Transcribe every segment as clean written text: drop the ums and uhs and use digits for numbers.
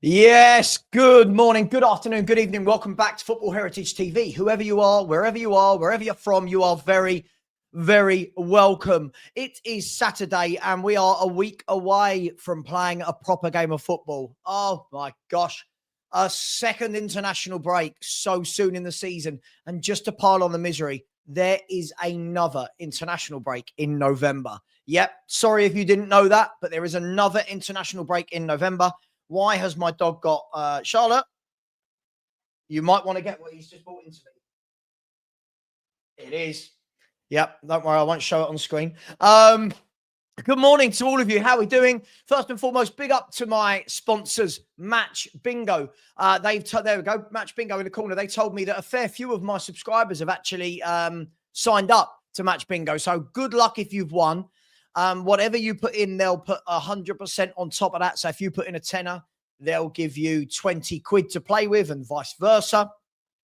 Yes, good morning, good afternoon, good evening. Welcome back to Football Heritage TV. Whoever you are, wherever you're from, you are very, very welcome. It is Saturday and we are a week away from playing a proper game of football. Oh my gosh, a second international break so soon in the season. And just to pile on the misery, there is another international break in November. Yep, sorry if you didn't know that, but there is another international break in November. Why has my dog got Charlotte? You might want to get what he's just brought into me. It is. Yep. Don't worry. I won't show it on screen. Good morning to all of you. How are we doing? First and foremost, big up to my sponsors, Match Bingo. There we go. Match Bingo in the corner. They told me that a fair few of my subscribers have actually signed up to Match Bingo. So good luck if you've won. Whatever you put in, they'll put 100% on top of that. So if you put in a tenner, they'll give you 20 quid to play with and vice versa.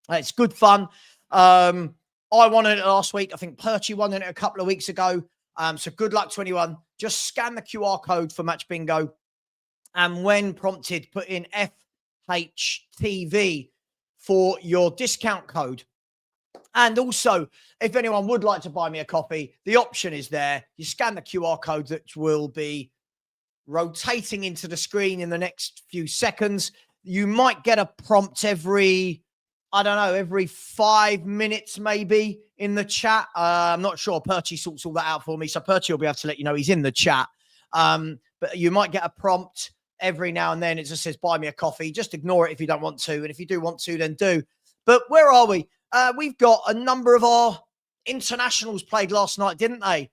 It's good fun. I won it last week. I think Perchy won it a couple of weeks ago. So good luck to anyone. Just scan the QR code for Match Bingo. And when prompted, put in fhtv for your discount code. And also, if anyone would like to buy me a copy, the option is there. You scan the QR code that will be rotating into the screen in the next few seconds. You might get a prompt every 5 minutes maybe in the chat. I'm not sure. Perchy sorts all that out for me. So Perchy will be able to let you know he's in the chat. But you might get a prompt every now and then. It just says, buy me a coffee. Just ignore it if you don't want to. And if you do want to, then do. But where are we? We've got a number of our internationals played last night, didn't they?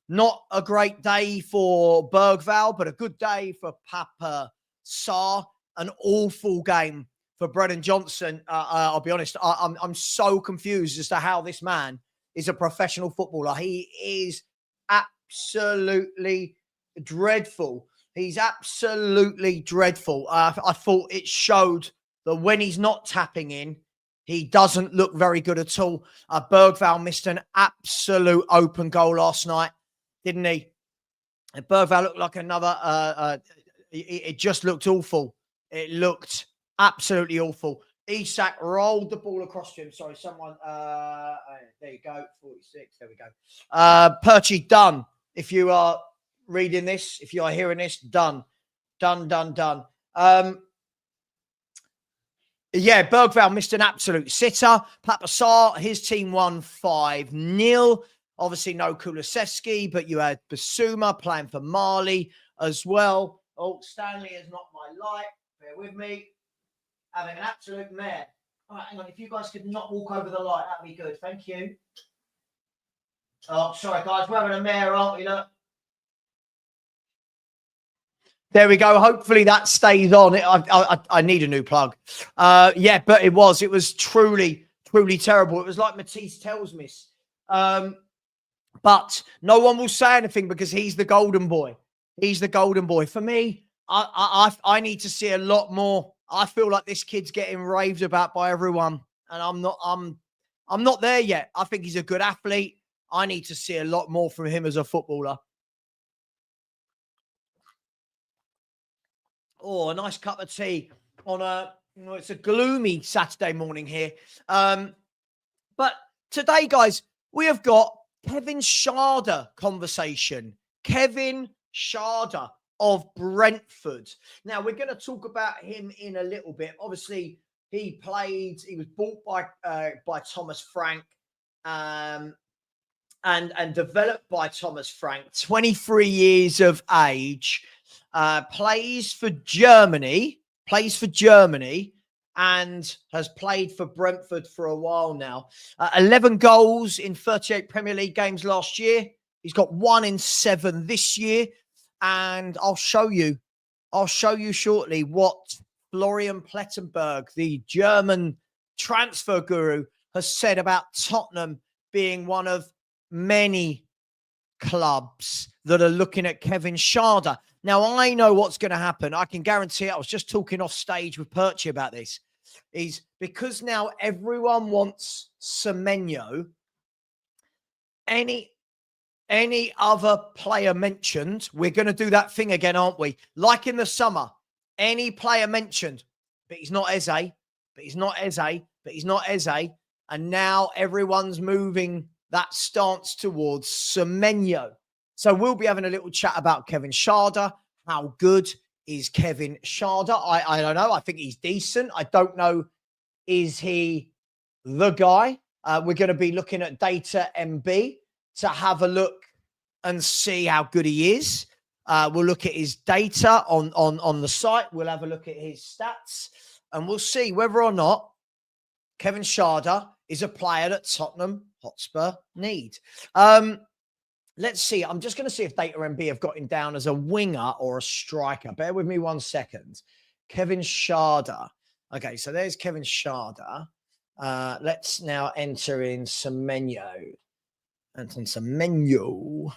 Not a great day for Bergvall, but a good day for Papa Sarr. An awful game for Brennan Johnson. I'll be honest, I'm so confused as to how this man is a professional footballer. He is absolutely dreadful. He's absolutely dreadful. I thought it showed that when he's not tapping in, he doesn't look very good at all. Bergvall missed an absolute open goal last night, didn't he? Bergvall looked like another. It just looked awful. It looked absolutely awful. Isak rolled the ball across to him. Sorry, someone. There you go. 46. There we go. Perchy, done. If you are reading this, if you are hearing this, done. Done. Yeah, Bergvall missed an absolute sitter. Papa Sarr, his team won 5-0. Obviously, no Kulusevski, but you had Basuma playing for Mali as well. Oh, Stanley is not my light. Bear with me. Having an absolute mare. All right, hang on. If you guys could not walk over the light, that'd be good. Thank you. Oh, sorry, guys. We're having a mare, aren't we? Look. There we go. Hopefully that stays on. I need a new plug. Yeah, but it was truly, truly terrible. It was like Matisse tells me. But no one will say anything because he's the golden boy. He's the golden boy. For me, I need to see a lot more. I feel like this kid's getting raved about by everyone, and I'm not there yet. I think he's a good athlete. I need to see a lot more from him as a footballer. Oh, a nice cup of tea on it's a gloomy Saturday morning here. But today, guys, we have got Kevin Schade conversation. Kevin Schade of Brentford. Now, we're going to talk about him in a little bit. Obviously, he was bought by Thomas Frank and developed by Thomas Frank, 23 years of age. Plays for Germany, and has played for Brentford for a while now. 11 goals in 38 Premier League games last year. He's got 1 in 7 this year. And I'll show you shortly what Florian Plettenberg, the German transfer guru, has said about Tottenham being one of many clubs that are looking at Kevin Schade. Now, I know what's going to happen. I can guarantee it. I was just talking off stage with Perchy about this. Is because now everyone wants Semenyo. Any other player mentioned, we're going to do that thing again, aren't we? Like in the summer, Any player mentioned, but he's not Eze, but he's not Eze, but he's not Eze. And now everyone's moving that stance towards Semenyo. So we'll be having a little chat about Kevin Schade. How good is Kevin Schade? I don't know. I think he's decent. I don't know. Is he the guy? We're going to be looking at data MB to have a look and see how good he is. We'll look at his data on the site. We'll have a look at his stats and we'll see whether or not Kevin Schade is a player that Tottenham Hotspur need. Let's see. I'm just going to see if data MB have got him down as a winger or a striker. Bear with me 1 second. Kevin Schade. Okay, so there's Kevin Schade. Let's now enter in Semenyo. Anton Semenyo.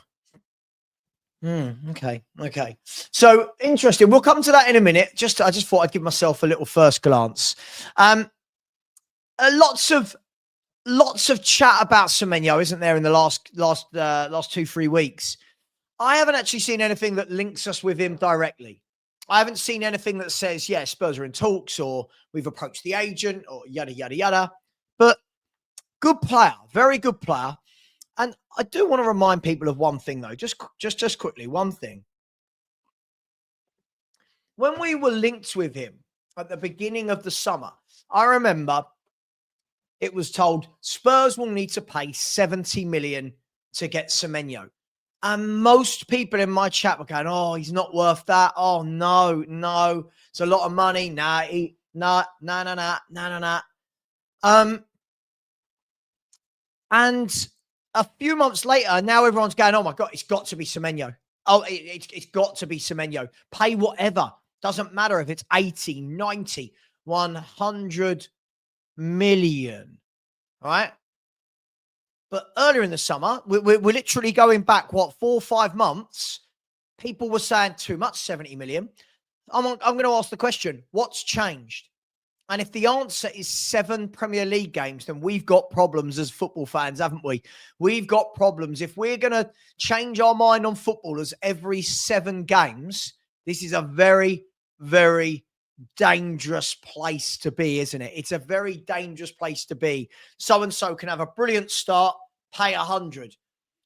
Okay. So interesting. We'll come to that in a minute. I just thought I'd give myself a little first glance. Lots of chat about Semenyo, isn't there, in the last 2-3 weeks? I haven't actually seen anything that links us with him directly. I haven't seen anything that says, yeah, Spurs are in talks or we've approached the agent or yada, yada, yada. But good player, very good player. And I do want to remind people of one thing, though, just quickly, one thing. When we were linked with him at the beginning of the summer, I remember it was told Spurs will need to pay 70 million to get Semenyo. And most people in my chat were going, oh, he's not worth that. Oh, no. It's a lot of money. Nah. And a few months later, now everyone's going, oh, my God, it's got to be Semenyo. Oh, it's got to be Semenyo. Pay whatever. Doesn't matter if it's 80, 90, 100 million. All right? But earlier in the summer, we're literally going back, 4 or 5 months. People were saying too much, 70 million. I'm going to ask the question, what's changed? And if the answer is 7 Premier League games, then we've got problems as football fans, haven't we? We've got problems. If we're going to change our mind on footballers every 7 games, this is a very, very dangerous place to be, isn't it? It's a very dangerous place to be. So-and-so can have a brilliant start, pay 100.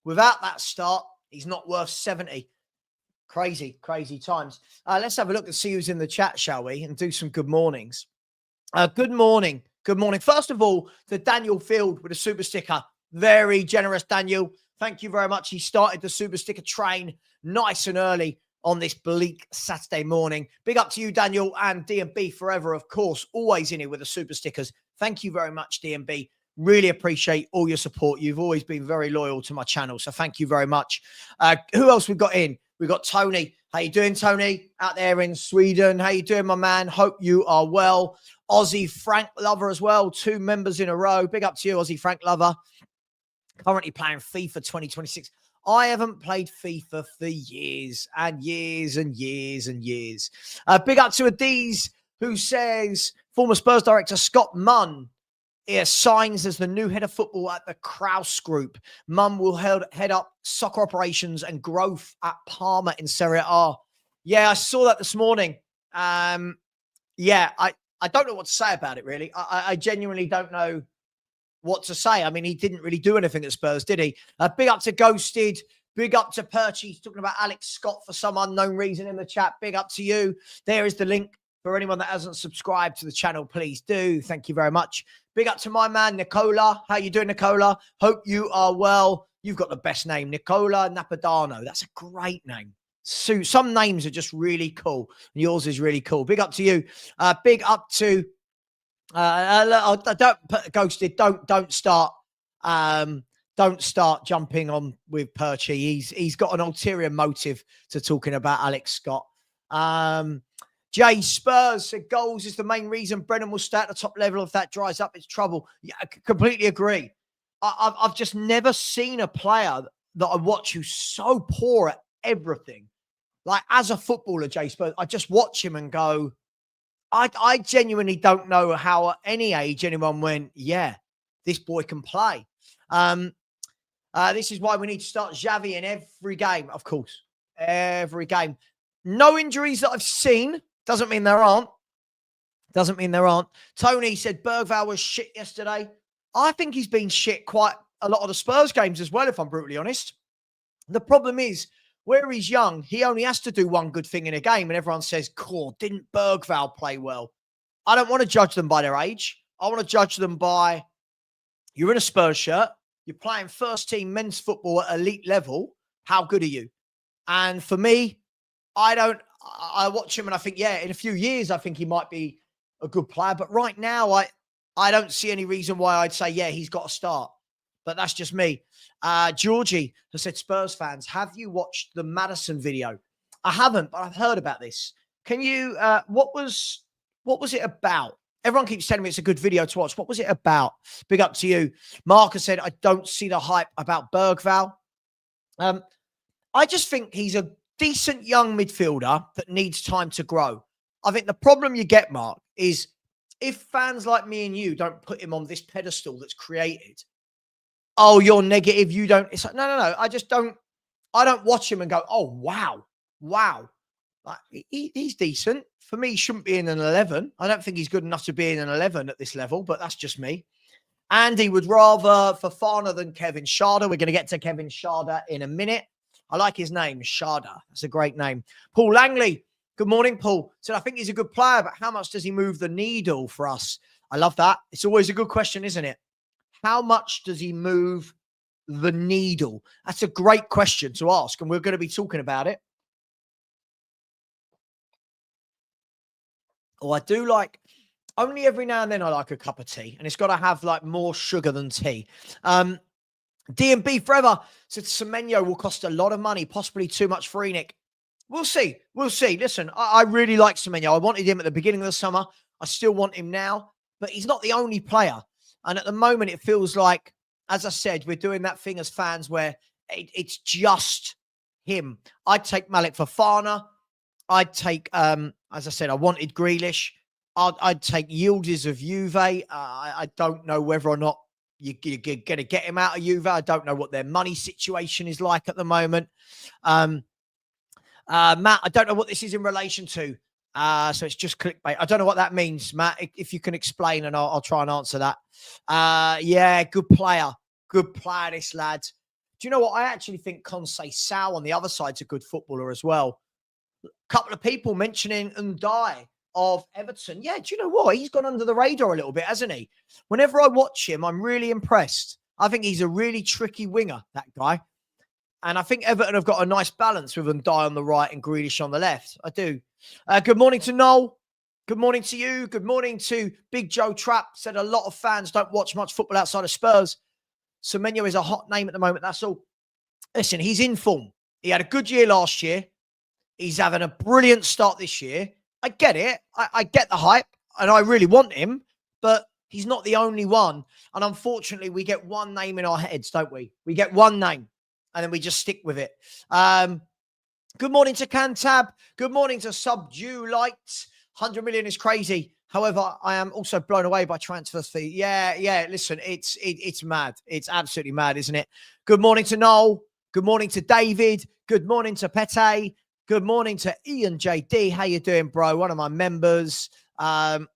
Without that start, he's not worth 70. Crazy times. Let's have a look and see who's in the chat, shall we? And do some good mornings. Good morning. First of all, to Daniel Field with a super sticker. Very generous, Daniel. Thank you very much. He started the super sticker train nice and early on this bleak Saturday morning. Big up to you, Daniel, and DMB forever, of course, always in here with the super stickers. Thank you very much, DMB. Really appreciate all your support. You've always been very loyal to my channel, so thank you very much. Who else we got in? We got Toney. How you doing, Toney? Out there in Sweden. How you doing, my man? Hope you are well. Aussie Frank Lover as well. 2 members in a row. Big up to you, Aussie Frank Lover. Currently playing FIFA 2026. I haven't played FIFA for years and years and years and years. Big up to Adiz, who says former Spurs director Scott Munn signs as the new head of football at the Kraus Group. Munn will head up soccer operations and growth at Parma in Serie A. Yeah, I saw that this morning. I don't know what to say about it, really. I genuinely don't know what to say. I mean, he didn't really do anything at Spurs, did he? Big up to Ghosted. Big up to Perchy. He's talking about Alex Scott for some unknown reason in the chat. Big up to you. There is the link for anyone that hasn't subscribed to the channel. Please do. Thank you very much. Big up to my man, Nicola. How you doing, Nicola? Hope you are well. You've got the best name, Nicola Napadano. That's a great name. So some names are just really cool. Yours is really cool. Big up to you. Big up to don't Ghosted. Don't start jumping on with Perchy. He's got an ulterior motive to talking about Alex Scott. Jay Spurs said goals is the main reason Brennan will stay at the top level. If that dries up, it's trouble. Yeah, I completely agree. I've just never seen a player that I watch who's so poor at everything. Like, as a footballer, Jay Spurs, I just watch him and go, I genuinely don't know how at any age anyone went, yeah, this boy can play. This is why we need to start Xavi in every game, of course. Every game. No injuries that I've seen Doesn't mean there aren't. Doesn't mean there aren't. Toney said Bergvall was shit yesterday. I think he's been shit quite a lot of the Spurs games as well, if I'm brutally honest. The problem is, where he's young, he only has to do one good thing in a game, and everyone says, cool, didn't Bergvall play well? I don't want to judge them by their age. I want to judge them by, you're in a Spurs shirt, you're playing first-team men's football at elite level. How good are you? And for me, I watch him and I think, yeah, in a few years, I think he might be a good player. But right now, I don't see any reason why I'd say, yeah, he's got to start. But that's just me. Georgie has said, Spurs fans, have you watched the Maddison video? I haven't, but I've heard about this. Can you, what was it about? Everyone keeps telling me it's a good video to watch. What was it about? Big up to you. Mark has said, I don't see the hype about Bergvall. I just think he's a decent young midfielder that needs time to grow. I think the problem you get, Mark, is if fans like me and you don't put him on this pedestal that's created, oh, you're negative, you don't. It's like, no. I don't watch him and go, oh, wow. Like, he's decent. For me, he shouldn't be in an 11. I don't think he's good enough to be in an 11 at this level, but that's just me. Andy would rather Fofana than Kevin Schade. We're going to get to Kevin Schade in a minute. I like his name, Schade. That's a great name. Paul Langley. Good morning, Paul. Said, I think he's a good player, but how much does he move the needle for us? I love that. It's always a good question, isn't it? How much does he move the needle? That's a great question to ask, and we're going to be talking about it. Oh, I do like, only every now and then I like a cup of tea, and it's got to have like more sugar than tea. D&B Forever said Semenyo will cost a lot of money, possibly too much for Enoch. We'll see. Listen, I really like Semenyo. I wanted him at the beginning of the summer. I still want him now, but he's not the only player. And at the moment, it feels like, as I said, we're doing that thing as fans where it's just him. I'd take Malik Fofana. I'd take, as I said, I wanted Grealish. I'd take Yildiz of Juve. I don't know whether or not you're going to get him out of Juve. I don't know what their money situation is like at the moment. Matt, I don't know what this is in relation to. So it's just clickbait. I don't know what that means, Matt. If you can explain, and I'll try and answer that. Yeah, good player. Good player, this lad. Do you know what? I actually think Conceição on the other side's a good footballer as well. A couple of people mentioning Ndai of Everton. Yeah, do you know what? He's gone under the radar a little bit, hasn't he? Whenever I watch him, I'm really impressed. I think he's a really tricky winger, that guy. And I think Everton have got a nice balance with Ndai on the right and Grealish on the left. I do. Good morning to Noel. Good morning to you. Good morning to Big Joe Trapp. Said a lot of fans don't watch much football outside of Spurs. Semenyo is a hot name at the moment. That's all. Listen, he's in form. He had a good year last year. He's having a brilliant start this year. I get it. I get the hype, and I really want him, but he's not the only one. And unfortunately, we get one name in our heads, don't we? We get one name, and then we just stick with it. Good morning to Cantab. Good morning to Subdue Lights. 100 million is crazy. However, I am also blown away by transfer fee. Yeah. Listen, it's mad. It's absolutely mad, isn't it? Good morning to Noel. Good morning to David. Good morning to Pete. Good morning to Ian JD. How you doing, bro? One of my members. Paul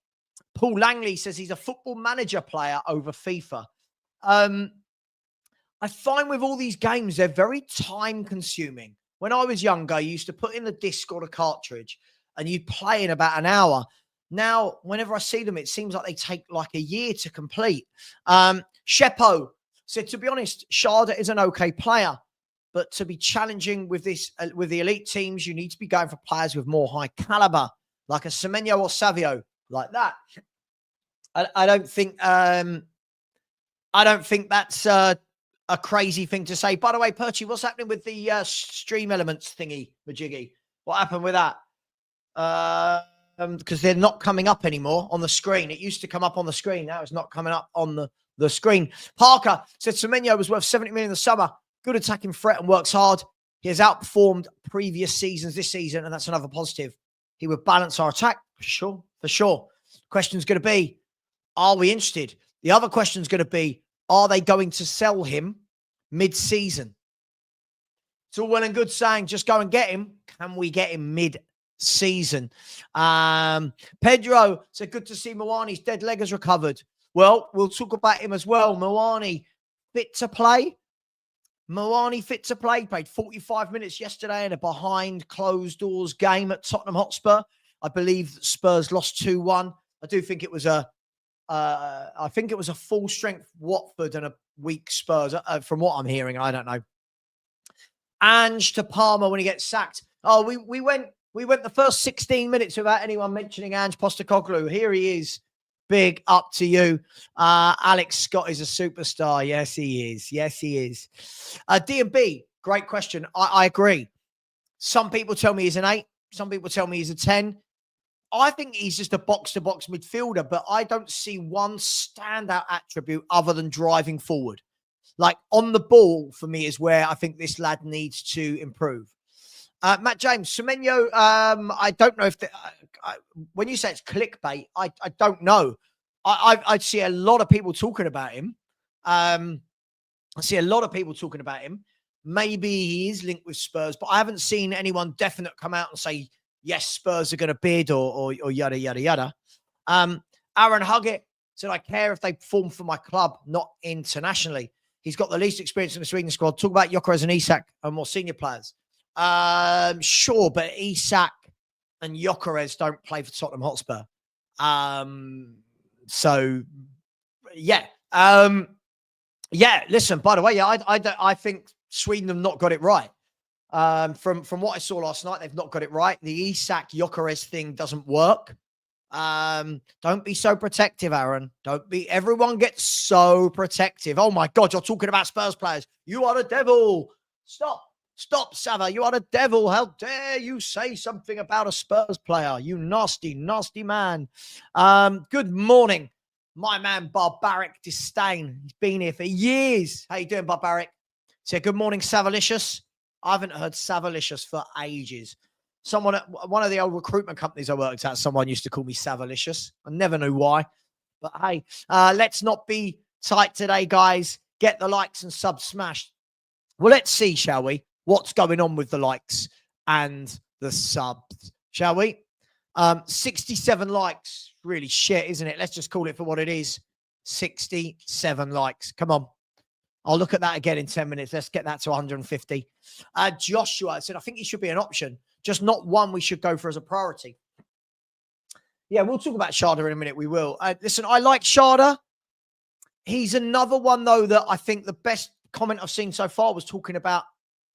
Langley says he's a football manager player over FIFA. I find with all these games, they're very time consuming. When I was younger, I used to put in the disc or the cartridge and you'd play in about an hour. Now, whenever I see them, it seems like they take like a year to complete. Shepo said, to be honest, Schade is an okay player, but to be challenging with this, with the elite teams, you need to be going for players with more high caliber, like a Semenyo or Savio, like that. I don't think that's a crazy thing to say. By the way, Perchy, what's happening with the stream elements thingy, Majiggy? What happened with that? Because they're not coming up anymore on the screen. It used to come up on the screen. Now it's not coming up on the screen. Parker said Semenyo was worth 70 million in the summer. Good attacking threat and works hard. He has outperformed previous seasons this season, and that's another positive. He would balance our attack, for sure. Question's going to be, are we interested? The other question's going to be, are they going to sell him mid-season? It's all well and good saying, just go and get him. Can we get him mid season. Pedro said, good to see Muani's dead leg has recovered. Well, we'll talk about him as well. Muani fit to play. Muani fit to play. Played 45 minutes yesterday in a behind closed doors game at Tottenham Hotspur. I believe that Spurs lost 2-1. I do think it was a full strength Watford and a weak Spurs. From what I'm hearing, I don't know. Ange to Palmer when he gets sacked. Oh, we went the first 16 minutes without anyone mentioning Angepostecoglou. Here he is. Big up to you. Alex Scott is a superstar. Yes, he is. Yes, he is. D&B, great question. I agree. Some people tell me he's an 8. Some people tell me he's a 10. I think he's just a box-to-box midfielder, but I don't see one standout attribute other than driving forward. Like, on the ball, for me, is where I think this lad needs to improve. Matt James, Semenyo, I don't know if when you say it's clickbait, I don't know. I see a lot of people talking about him. Maybe he is linked with Spurs, but I haven't seen anyone definite come out and say, yes, Spurs are going to bid or yada, yada, yada. Aaron Huggett said, I care if they perform for my club, not internationally. He's got the least experience in the Sweden squad. Talk about Gyökeres and Isak and more senior players. Sure, but Isak and Gyökeres don't play for Tottenham Hotspur. So, yeah. Listen, by the way, I think Sweden have not got it right. From what I saw last night, they've not got it right. The Isak Gyökeres thing doesn't work. Don't be so protective, Aaron. Everyone gets so protective. Oh my God, you're talking about Spurs players. You are the devil. Stop, Sava. You are the devil. How dare you say something about a Spurs player? You nasty, nasty man. Good morning, my man, Barbaric Disdain. He's been here for years. How you doing, Barbaric? Say good morning, Savalicious. I haven't heard Savalicious for ages. One of the old recruitment companies I worked at, someone used to call me Savalicious. I never knew why. But hey, let's not be tight today, guys. Get the likes and subs smashed. Well, let's see, shall we? What's going on with the likes and the subs, shall we? 67 likes. Really shit, isn't it? Let's just call it for what it is. 67 likes. Come on. I'll look at that again in 10 minutes. Let's get that to 150. Joshua said, I think he should be an option, just not one we should go for as a priority. Yeah, we'll talk about Schade in a minute. We will. Listen, I like Schade. He's another one, though, that I think the best comment I've seen so far was talking about,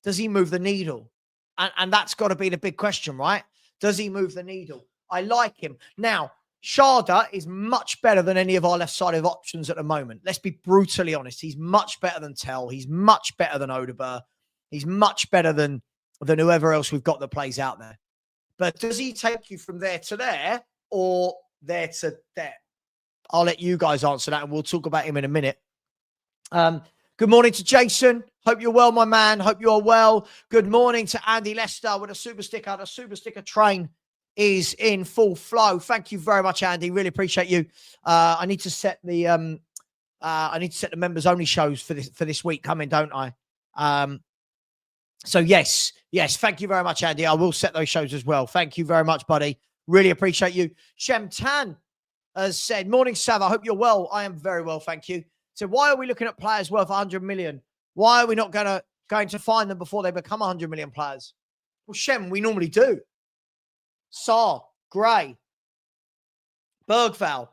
does he move the needle? And that's got to be the big question, right? Does he move the needle? I like him. Now, Schade is much better than any of our left-sided options at the moment. Let's be brutally honest. He's much better than Tell. He's much better than Odegaard. He's much better than whoever else we've got that plays out there. But does he take you from there to there or there to there? I'll let you guys answer that, and we'll talk about him in a minute. Good morning to Jason. Hope you're well, my man. Hope you are well. Good morning to Andy Lester with a super sticker. The super sticker train is in full flow. Thank you very much, Andy. Really appreciate you. I need to set the members only shows for this week coming, don't I? So yes. Thank you very much, Andy. I will set those shows as well. Thank you very much, buddy. Really appreciate you. Shem Tan has said, morning, Sav. I hope you're well. I am very well, thank you. So why are we looking at players worth 100 million? Why are we not going to find them before they become 100 million players? Well, Shem, we normally do. Saar, Gray, Bergval,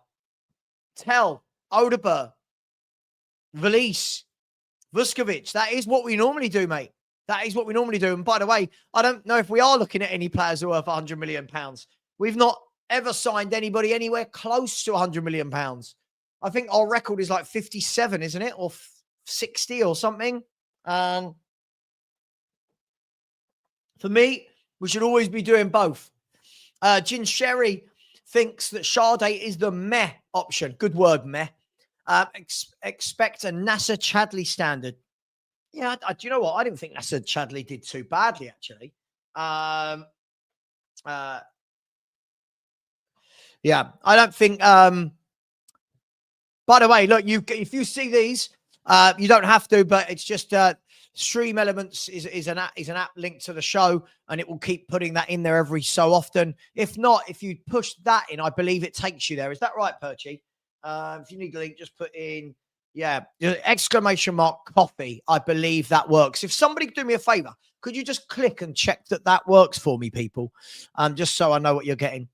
Tell, Odegaard, Valise, Vuskovic. That is what we normally do, mate. That is what we normally do. And by the way, I don't know if we are looking at any players who are worth 100 million pounds. We've not ever signed anybody anywhere close to 100 million pounds. I think our record is like 57, isn't it? Or 60 or something. For me, we should always be doing both. Jin Sherry thinks that Schade is the meh option. Good word, meh. Expect a Nasser Chadley standard. Yeah, do you know what? I didn't think Nasser Chadley did too badly, actually. Yeah, I don't think... by the way, look, if you see these, you don't have to, but it's just Stream Elements is an app linked to the show, and it will keep putting that in there every so often. If not, if you push that in, I believe it takes you there. Is that right, Perchy? If you need the link, just put in, !coffee. I believe that works. If somebody could do me a favor, could you just click and check that works for me, people? Just so I know what you're getting.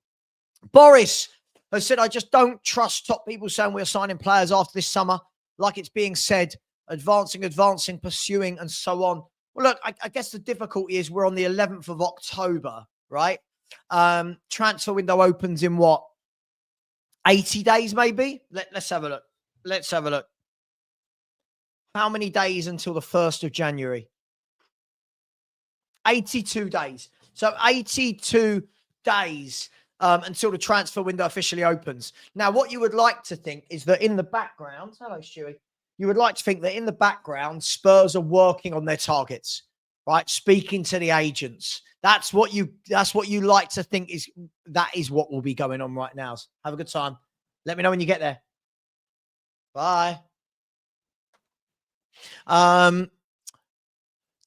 Boris has said, I just don't trust top people saying we're signing players after this summer. Like it's being said, advancing, pursuing, and so on. Well, look, I guess the difficulty is we're on the 11th of October, right? Transfer window opens in what? 80 days, maybe? Let's have a look. Let's have a look. How many days until the 1st of January? 82 days. So 82 days until the transfer window officially opens. Now, what you would like to think is that in the background, hello, Stewie, you would like to think that in the background, Spurs are working on their targets, right? Speaking to the agents. That's what you like to think is what will be going on right now. Have a good time. Let me know when you get there. Bye.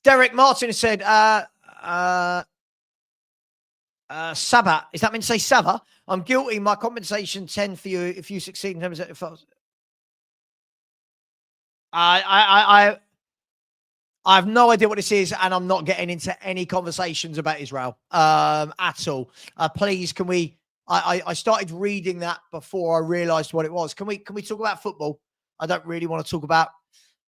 Derek Martin has said, Saba, is that meant to say Saba? I'm guilty. My compensation 10 for you if you succeed in terms of. I have no idea what this is, and I'm not getting into any conversations about Israel at all. Please, can we? I started reading that before I realised what it was. Can we talk about football? I don't really want to talk about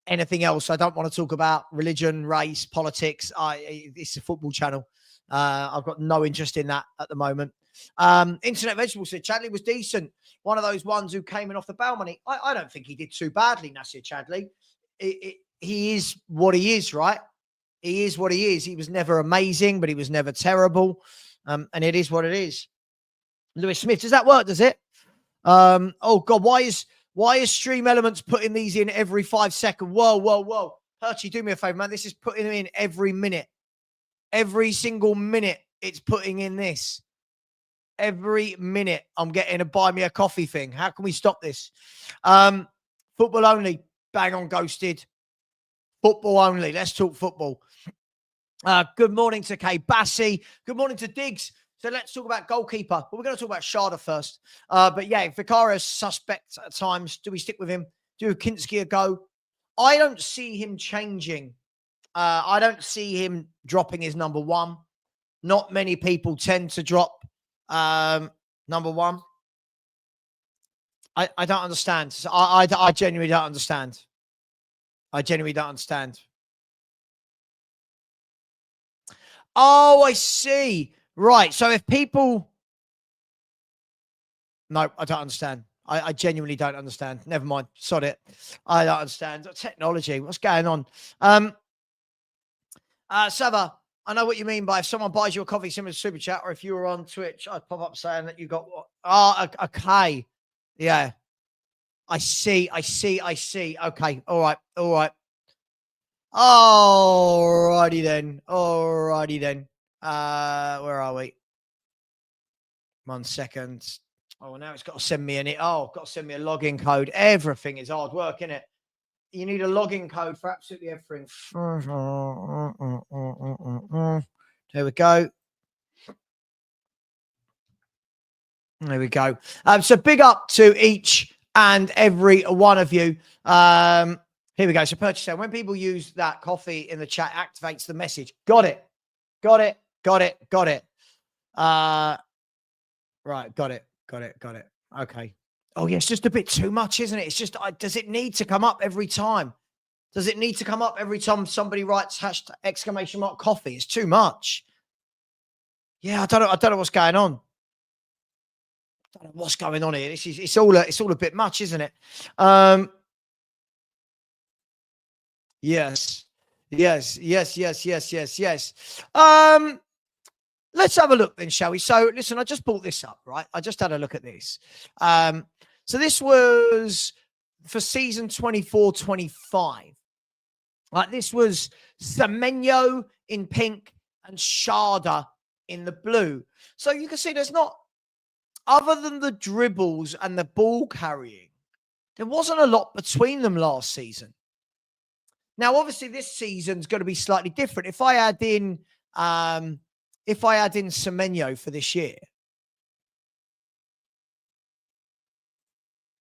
anything else. I don't want to talk about religion, race, politics. It's a football channel. I've got no interest in that at the moment. Internet Vegetable said Chadley was decent. One of those ones who came in off the bail money. I don't think he did too badly, Nasir Chadley. He is what he is, right? He is what he is. He was never amazing, but he was never terrible. And it is what it is. Lewis Smith, does that work? Does it? Oh God, why is Stream Elements putting these in every 5 seconds? Whoa. Perchy, do me a favor, man. This is putting them in every minute. Every single minute it's putting in this. Every minute I'm getting a buy me a coffee thing. How can we stop this? Football only. Bang on ghosted. Football only. Let's talk football. Good morning to Kay Bassi. Good morning to Diggs. So let's talk about goalkeeper. But we're going to talk about Schade first. But yeah, Vicario suspect at times. Do we stick with him? Do Kinski a go? I don't see him changing. I don't see him dropping his number one. Not many people tend to drop number one. I don't understand. So I genuinely don't understand. I genuinely don't understand. Oh, I see. Right. So if people... No, I don't understand. I genuinely don't understand. Never mind. Sod it. I don't understand. Technology. What's going on? Sava, I know what you mean by if someone buys you a coffee, similar to Super Chat, or if you were on Twitch, I'd pop up saying that you got... Oh, okay. Yeah. I see. Okay. All right. Alrighty then. Where are we? 1 second. Oh, now it's got to send me got to send me a login code. Everything is hard work, isn't it? You need a login code for absolutely everything. There we go. So big up to each and every one of you. Here we go. So purchase when people use that coffee in the chat, activates the message. Got it. Right. Got it. Okay. Oh, yeah. It's just a bit too much, isn't it? It's just, does it need to come up every time? Does it need to come up every time somebody writes !! coffee? It's too much. Yeah. I don't know what's going on. I don't know what's going on here. It's all a bit much, isn't it? Yes. Let's have a look then, shall we? So, listen, I just brought this up, right? I just had a look at this. So this was for season 24-25. Like this was Semenyo in pink and Schade in the blue. So you can see there's not, other than the dribbles and the ball carrying, there wasn't a lot between them last season. Now, obviously, this season's going to be slightly different. If I add in Semenyo for this year,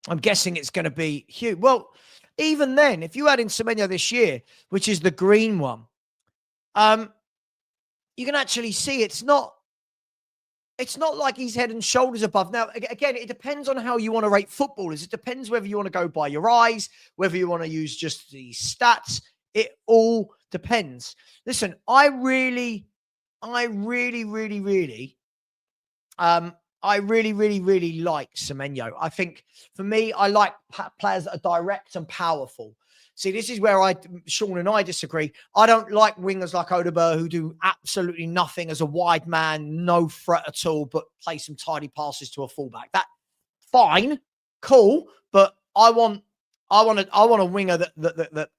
I'm guessing it's going to be huge. Well, even then, if you add in Semenyo this year, which is the green one, you can actually see it's not like he's head and shoulders above. Now, again, it depends on how you want to rate footballers. It depends whether you want to go by your eyes, whether you want to use just the stats. It all depends. Listen, I really like Semenyo. I think for me, I like players that are direct and powerful. See, this is where Sean and I disagree. I don't like wingers like Odegaard who do absolutely nothing as a wide man, no threat at all, but play some tidy passes to a fullback. That fine, cool, but I want a winger that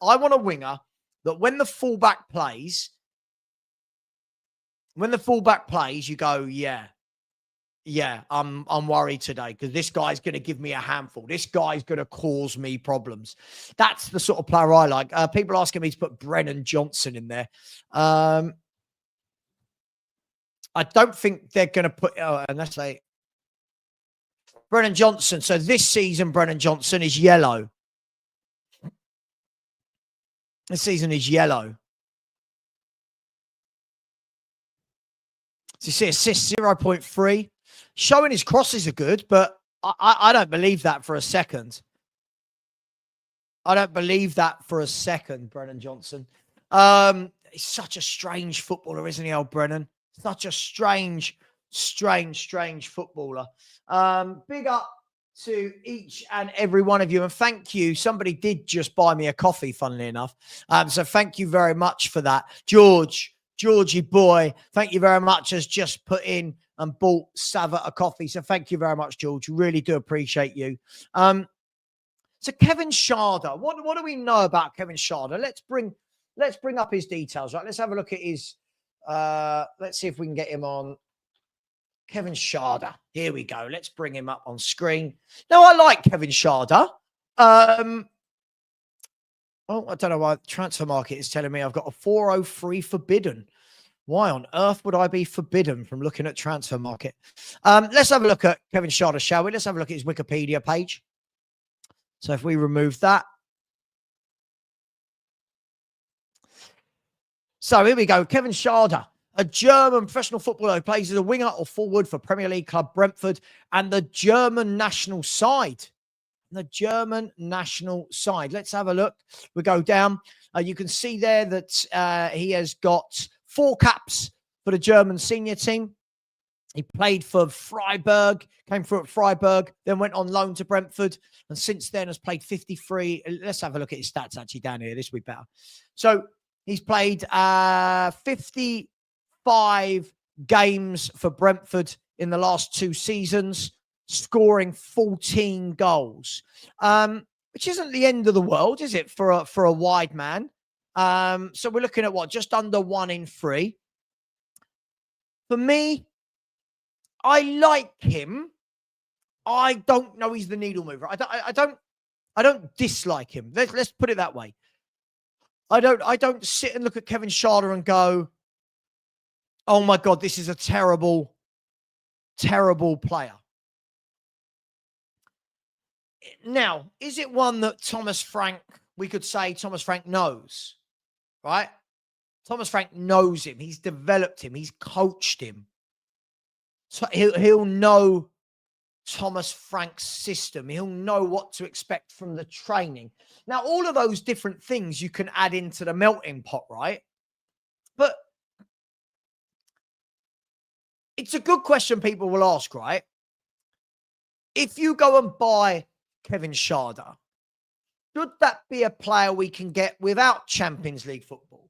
when the fullback plays, you go, yeah, I'm worried today because this guy's going to give me a handful. This guy's going to cause me problems. That's the sort of player I like. People asking me to put Brennan Johnson in there. I don't think they're going to put, unless they, Brennan Johnson. So this season, Brennan Johnson is yellow. This season is yellow. So you see assists 0.3. Showing his crosses are good, but I don't believe that for a second. I don't believe that for a second, Brennan Johnson. He's such a strange footballer, isn't he, old Brennan? Such a strange footballer. Big up to each and every one of you. And thank you. Somebody did just buy me a coffee, funnily enough. So thank you very much for that. Georgie boy, thank you very much, has just put in and bought Sava a coffee. So thank you very much, George. Really do appreciate you. So Kevin Schade, what do we know about Kevin Schade? Let's bring up his details, right? Let's have a look at his, let's see if we can get him on. Kevin Schade. Here we go. Let's bring him up on screen. Now, I like Kevin Schade. I don't know why Transfer Market is telling me I've got a 403 forbidden. Why on earth would I be forbidden from looking at Transfer Market? Let's have a look at Kevin Schade, shall we? Let's have a look at his Wikipedia page. So if we remove that. So here we go. Kevin Schade, a German professional footballer who plays as a winger or forward for Premier League club Brentford and the German national side. Let's have a look. We go down. You can see there that he has got 4 caps for the German senior team. He played for Freiburg, came through at Freiburg, then went on loan to Brentford, and since then has played 53. Let's have a look at his stats actually down here. This will be better. So he's played 55 games for Brentford in the last 2 seasons, scoring 14 goals, which isn't the end of the world, is it, for a wide man? So we're looking at what, just under 1 in 3. For me, I like him. I don't know he's the needle mover. I don't dislike him. Let's put it that way. I don't sit and look at Kevin Schade and go, oh my God, this is a terrible player. Now, is it one that we could say Thomas Frank knows, right? Thomas Frank knows him. He's developed him. He's coached him. So he'll know Thomas Frank's system. He'll know what to expect from the training. Now, all of those different things you can add into the melting pot, right? But it's a good question people will ask, right? If you go and buy Kevin Schade, should that be a player we can get without Champions League football?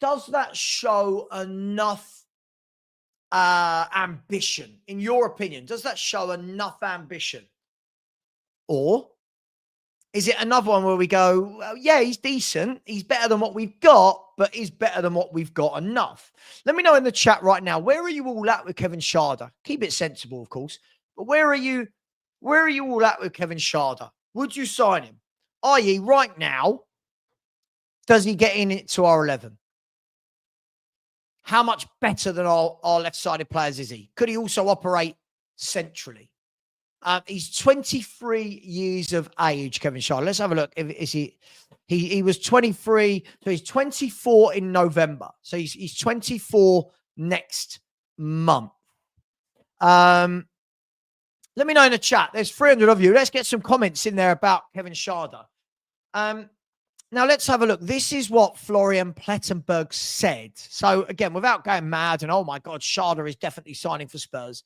Does that show enough ambition? In your opinion, does that show enough ambition? Or is it another one where we go, well, yeah, he's decent. He's better than what we've got, but he's better than what we've got enough. Let me know in the chat right now, where are you all at with Kevin Schade? Keep it sensible, of course. But where are you all at with Kevin Schade? Would you sign him? I.e., right now, Does he get into our 11? How much better than our left-sided players is he? Could he also operate centrally? He's 23 years of age, Kevin Schade. Let's have a look. He was 23, so he's 24 in November. So he's 24 next month. Let me know in the chat. There's 300 of you. Let's get some comments in there about Kevin Schade. Now, let's have a look. This is what Florian Plettenberg said. So, again, without going mad and, oh, my God, Schade is definitely signing for Spurs.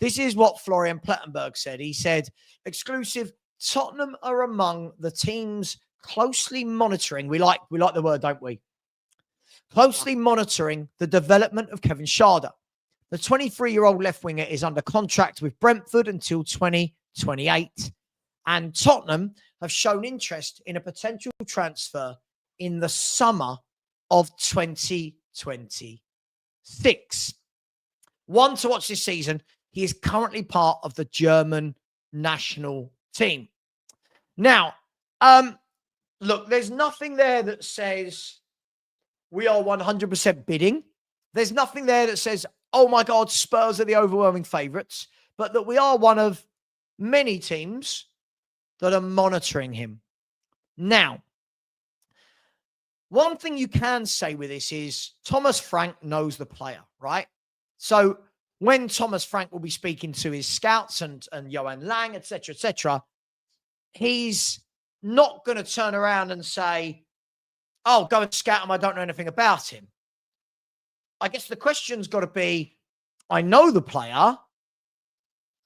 This is what Florian Plettenberg said. He said, exclusive, Tottenham are among the teams closely monitoring. We like the word, don't we? Closely monitoring the development of Kevin Schade. The 23-year-old left winger is under contract with Brentford until 2028. And Tottenham have shown interest in a potential transfer in the summer of 2026. One to watch this season. He is currently part of the German national team. Now, look, there's nothing there that says we are 100% bidding. There's nothing there that says, oh my God, Spurs are the overwhelming favourites, but that we are one of many teams that are monitoring him. Now, one thing you can say with this is Thomas Frank knows the player, right? So when Thomas Frank will be speaking to his scouts and Johan Lang, etc., he's not going to turn around and say, oh, go and scout him. I don't know anything about him. I guess the question's got to be, I know the player.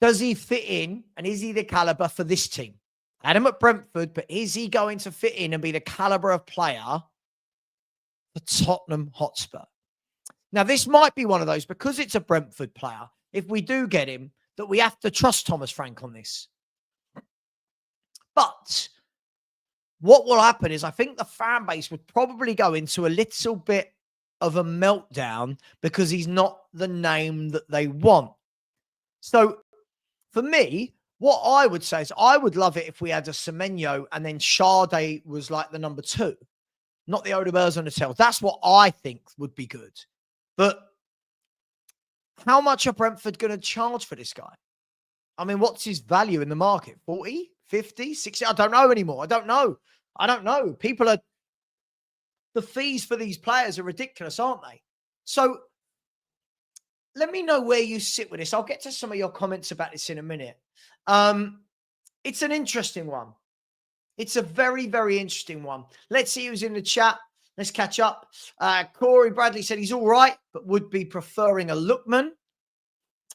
Does he fit in? And is he the caliber for this team? Had him at Brentford, but is he going to fit in and be the caliber of player for Tottenham Hotspur? Now, this might be one of those, because it's a Brentford player, if we do get him, that we have to trust Thomas Frank on this. But what will happen is I think the fan base would probably go into a little bit of a meltdown because he's not the name that they want. So for me, what I would say is I would love it if we had a Semenyo and then Schade was like the number 2, not the Odegaards and the Tels. That's what I think would be good. But how much are Brentford going to charge for this guy? I mean, what's his value in the market? 40, 50, 60? I don't know anymore. I don't know. The fees for these players are ridiculous, aren't they? So let me know where you sit with this. I'll get to some of your comments about this in a minute. It's an interesting one. It's a very, very interesting one. Let's see who's in the chat. Let's catch up. Corey Bradley said he's all right, but would be preferring a Lookman.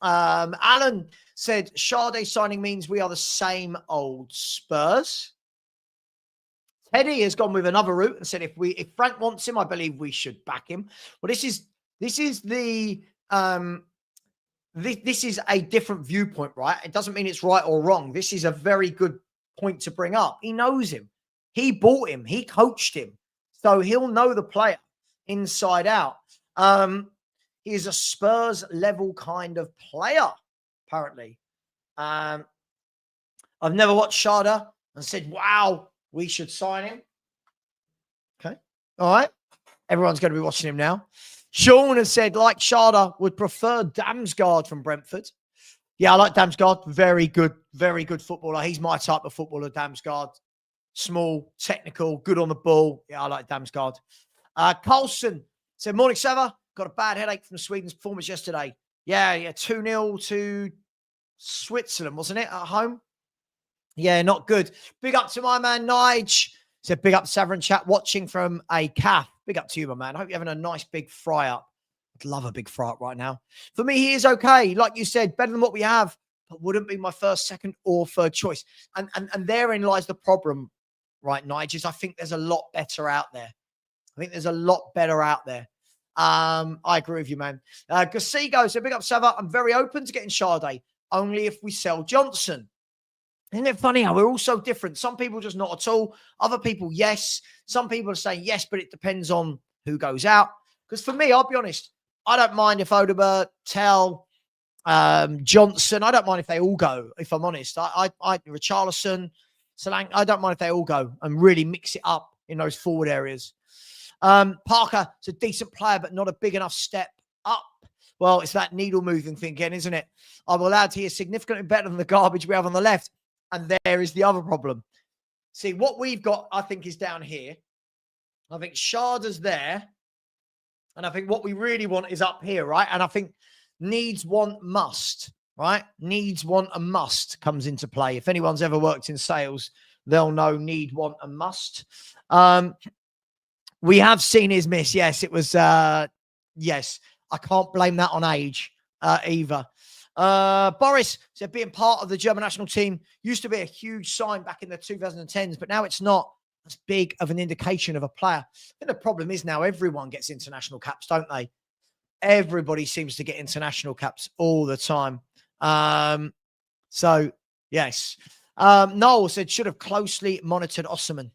Alan said Schade signing means we are the same old Spurs. Teddy has gone with another route and said if Frank wants him, I believe we should back him. Well, this is a different viewpoint, right? It doesn't mean it's right or wrong. This is a very good point to bring up. He knows him. He bought him. He coached him. So he'll know the player inside out. He's a Spurs level kind of player, apparently. I've never watched Schade and said, wow, we should sign him. Okay. All right. Everyone's going to be watching him now. Sean has said, like Schade, would prefer Damsgaard from Brentford. Yeah, I like Damsgaard. Very good footballer. He's my type of footballer, Damsgaard. Small, technical, good on the ball. Yeah, I like Damsgaard. Carlson said, morning, Sava. Got a bad headache from Sweden's performance yesterday. Yeah, 2-0 to Switzerland, wasn't it, at home? Yeah, not good. Big up to my man, Nige. Said, big up to Savran chat watching from a calf. Big up to you, my man. Hope you're having a nice big fry up. I'd love a big fry up right now. For me, he is okay. Like you said, better than what we have, but wouldn't be my first, second, or third choice. And therein lies the problem, right, Nige, is I think there's a lot better out there. I agree with you, man. Gasigo said, big up, Sava. I'm very open to getting Schade, only if we sell Johnson. Isn't it funny how we're all so different? Some people just not at all. Other people, yes. Some people are saying yes, but it depends on who goes out. Because for me, I'll be honest, I don't mind if Odegaard, Tell, Johnson, I don't mind if they all go, if I'm honest. Richarlison, Solanke, I don't mind if they all go and really mix it up in those forward areas. Parker is a decent player, but not a big enough step up. Well, it's that needle moving thing again, isn't it? I'm allowed to hear significantly better than the garbage we have on the left. And there is the other problem. See, what we've got, I think, is down here. I think Schade's there. And I think what we really want is up here, right? And I think needs, want, must, right? Needs, want, and must comes into play. If anyone's ever worked in sales, they'll know need, want, and must. We have seen his miss. Yes, it was, yes. I can't blame that on age either. Boris said being part of the German national team used to be a huge sign back in the 2010s, but now it's not as big of an indication of a player. I think the problem is now everyone gets international caps, don't they? Everybody seems to get international caps all the time. So, yes. Noel said should have closely monitored Osman.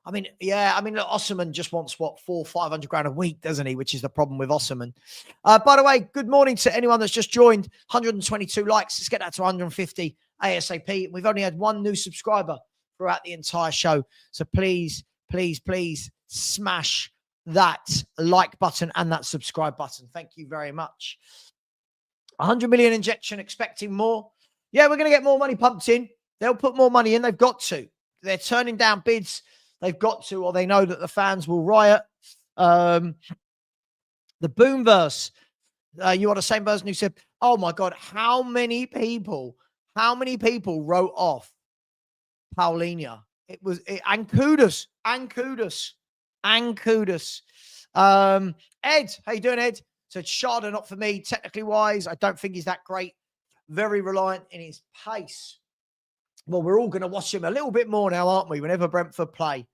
I mean, yeah, I mean, look, Osman just wants, what, 400-500 grand a week, doesn't he? Which is the problem with Osman. By the way, good morning to anyone that's just joined. 122 likes. Let's get that to 150 ASAP. We've only had one new subscriber throughout the entire show. So please, please, please smash that like button and that subscribe button. Thank you very much. 100 million injection, expecting more. Yeah, we're going to get more money pumped in. They'll put more money in. They've got to. They're turning down bids. They've got to, or they know that the fans will riot. The Boomverse, you are the same person who said, oh my God, how many people wrote off Paulinho? And kudos. Ed, how you doing, Ed? So Schade, not for me, technically wise. I don't think he's that great. Very reliant in his pace. Well, we're all going to watch him a little bit more now, aren't we? Whenever Brentford play.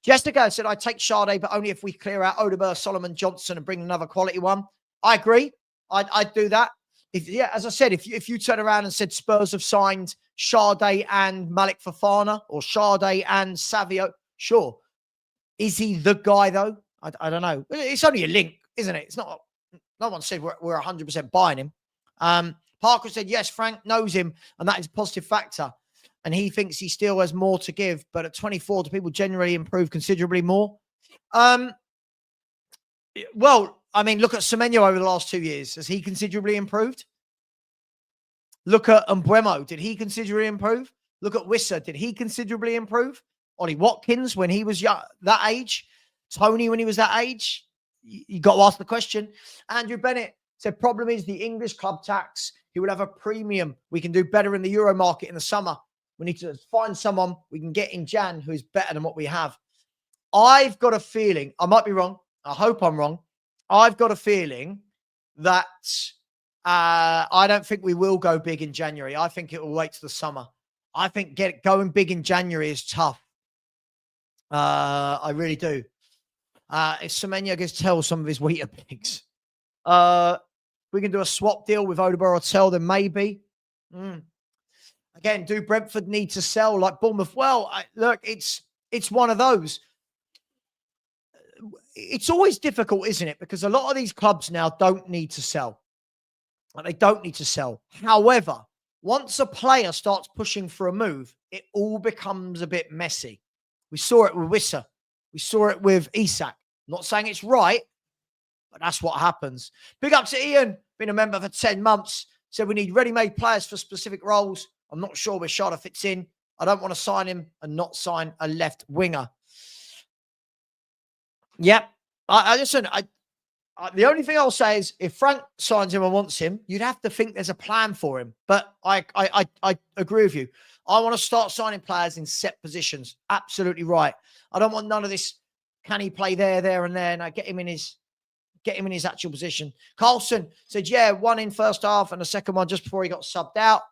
Jessica said, I take Schade, but only if we clear out Odegaard, Solomon, Johnson, and bring another quality one. I agree. I'd do that. As I said, if you turn around and said Spurs have signed Schade and Malik Fofana or Schade and Savio, sure. Is he the guy, though? I don't know. It's only a link, isn't it? It's not. No one said we're 100% buying him. Parker said, yes, Frank knows him, and that is a positive factor. And he thinks he still has more to give. But at 24, do people generally improve considerably more? Well, I mean, look at Semenyo over the last 2 years. Has he considerably improved? Look at Mbeumo. Did he considerably improve? Look at Wissa. Did he considerably improve? Ollie Watkins, when he was that age? Toney, when he was that age? You got to ask the question. Andrew Bennett said, problem is the English club tax. He will have a premium. We can do better in the Euro market in the summer. We need to find someone we can get in Jan who is better than what we have. I've got a feeling, I might be wrong. I hope I'm wrong. I've got a feeling that I don't think we will go big in January. I think it will wait till the summer. I think going big in January is tough. I really do. If Semenyo gets tell some of his weaker picks. We can do a swap deal with Odegaard or Tell, then maybe. Again, do Brentford need to sell like Bournemouth? Well, look, it's one of those. It's always difficult, isn't it? Because a lot of these clubs now don't need to sell. They don't need to sell. However, once a player starts pushing for a move, it all becomes a bit messy. We saw it with Wissa. We saw it with Isak. Not saying it's right, but that's what happens. Big up to Ian, been a member for 10 months. Said we need ready-made players for specific roles. I'm not sure where Schade fits in. I don't want to sign him and not sign a left winger. Yep. Listen, the only thing I'll say is if Frank signs him and wants him, you'd have to think there's a plan for him. But I agree with you. I want to start signing players in set positions. Absolutely right. I don't want none of this. Can he play there, and there? No, get him in his actual position. Carlson said, yeah, one in first half and the second one just before he got subbed out.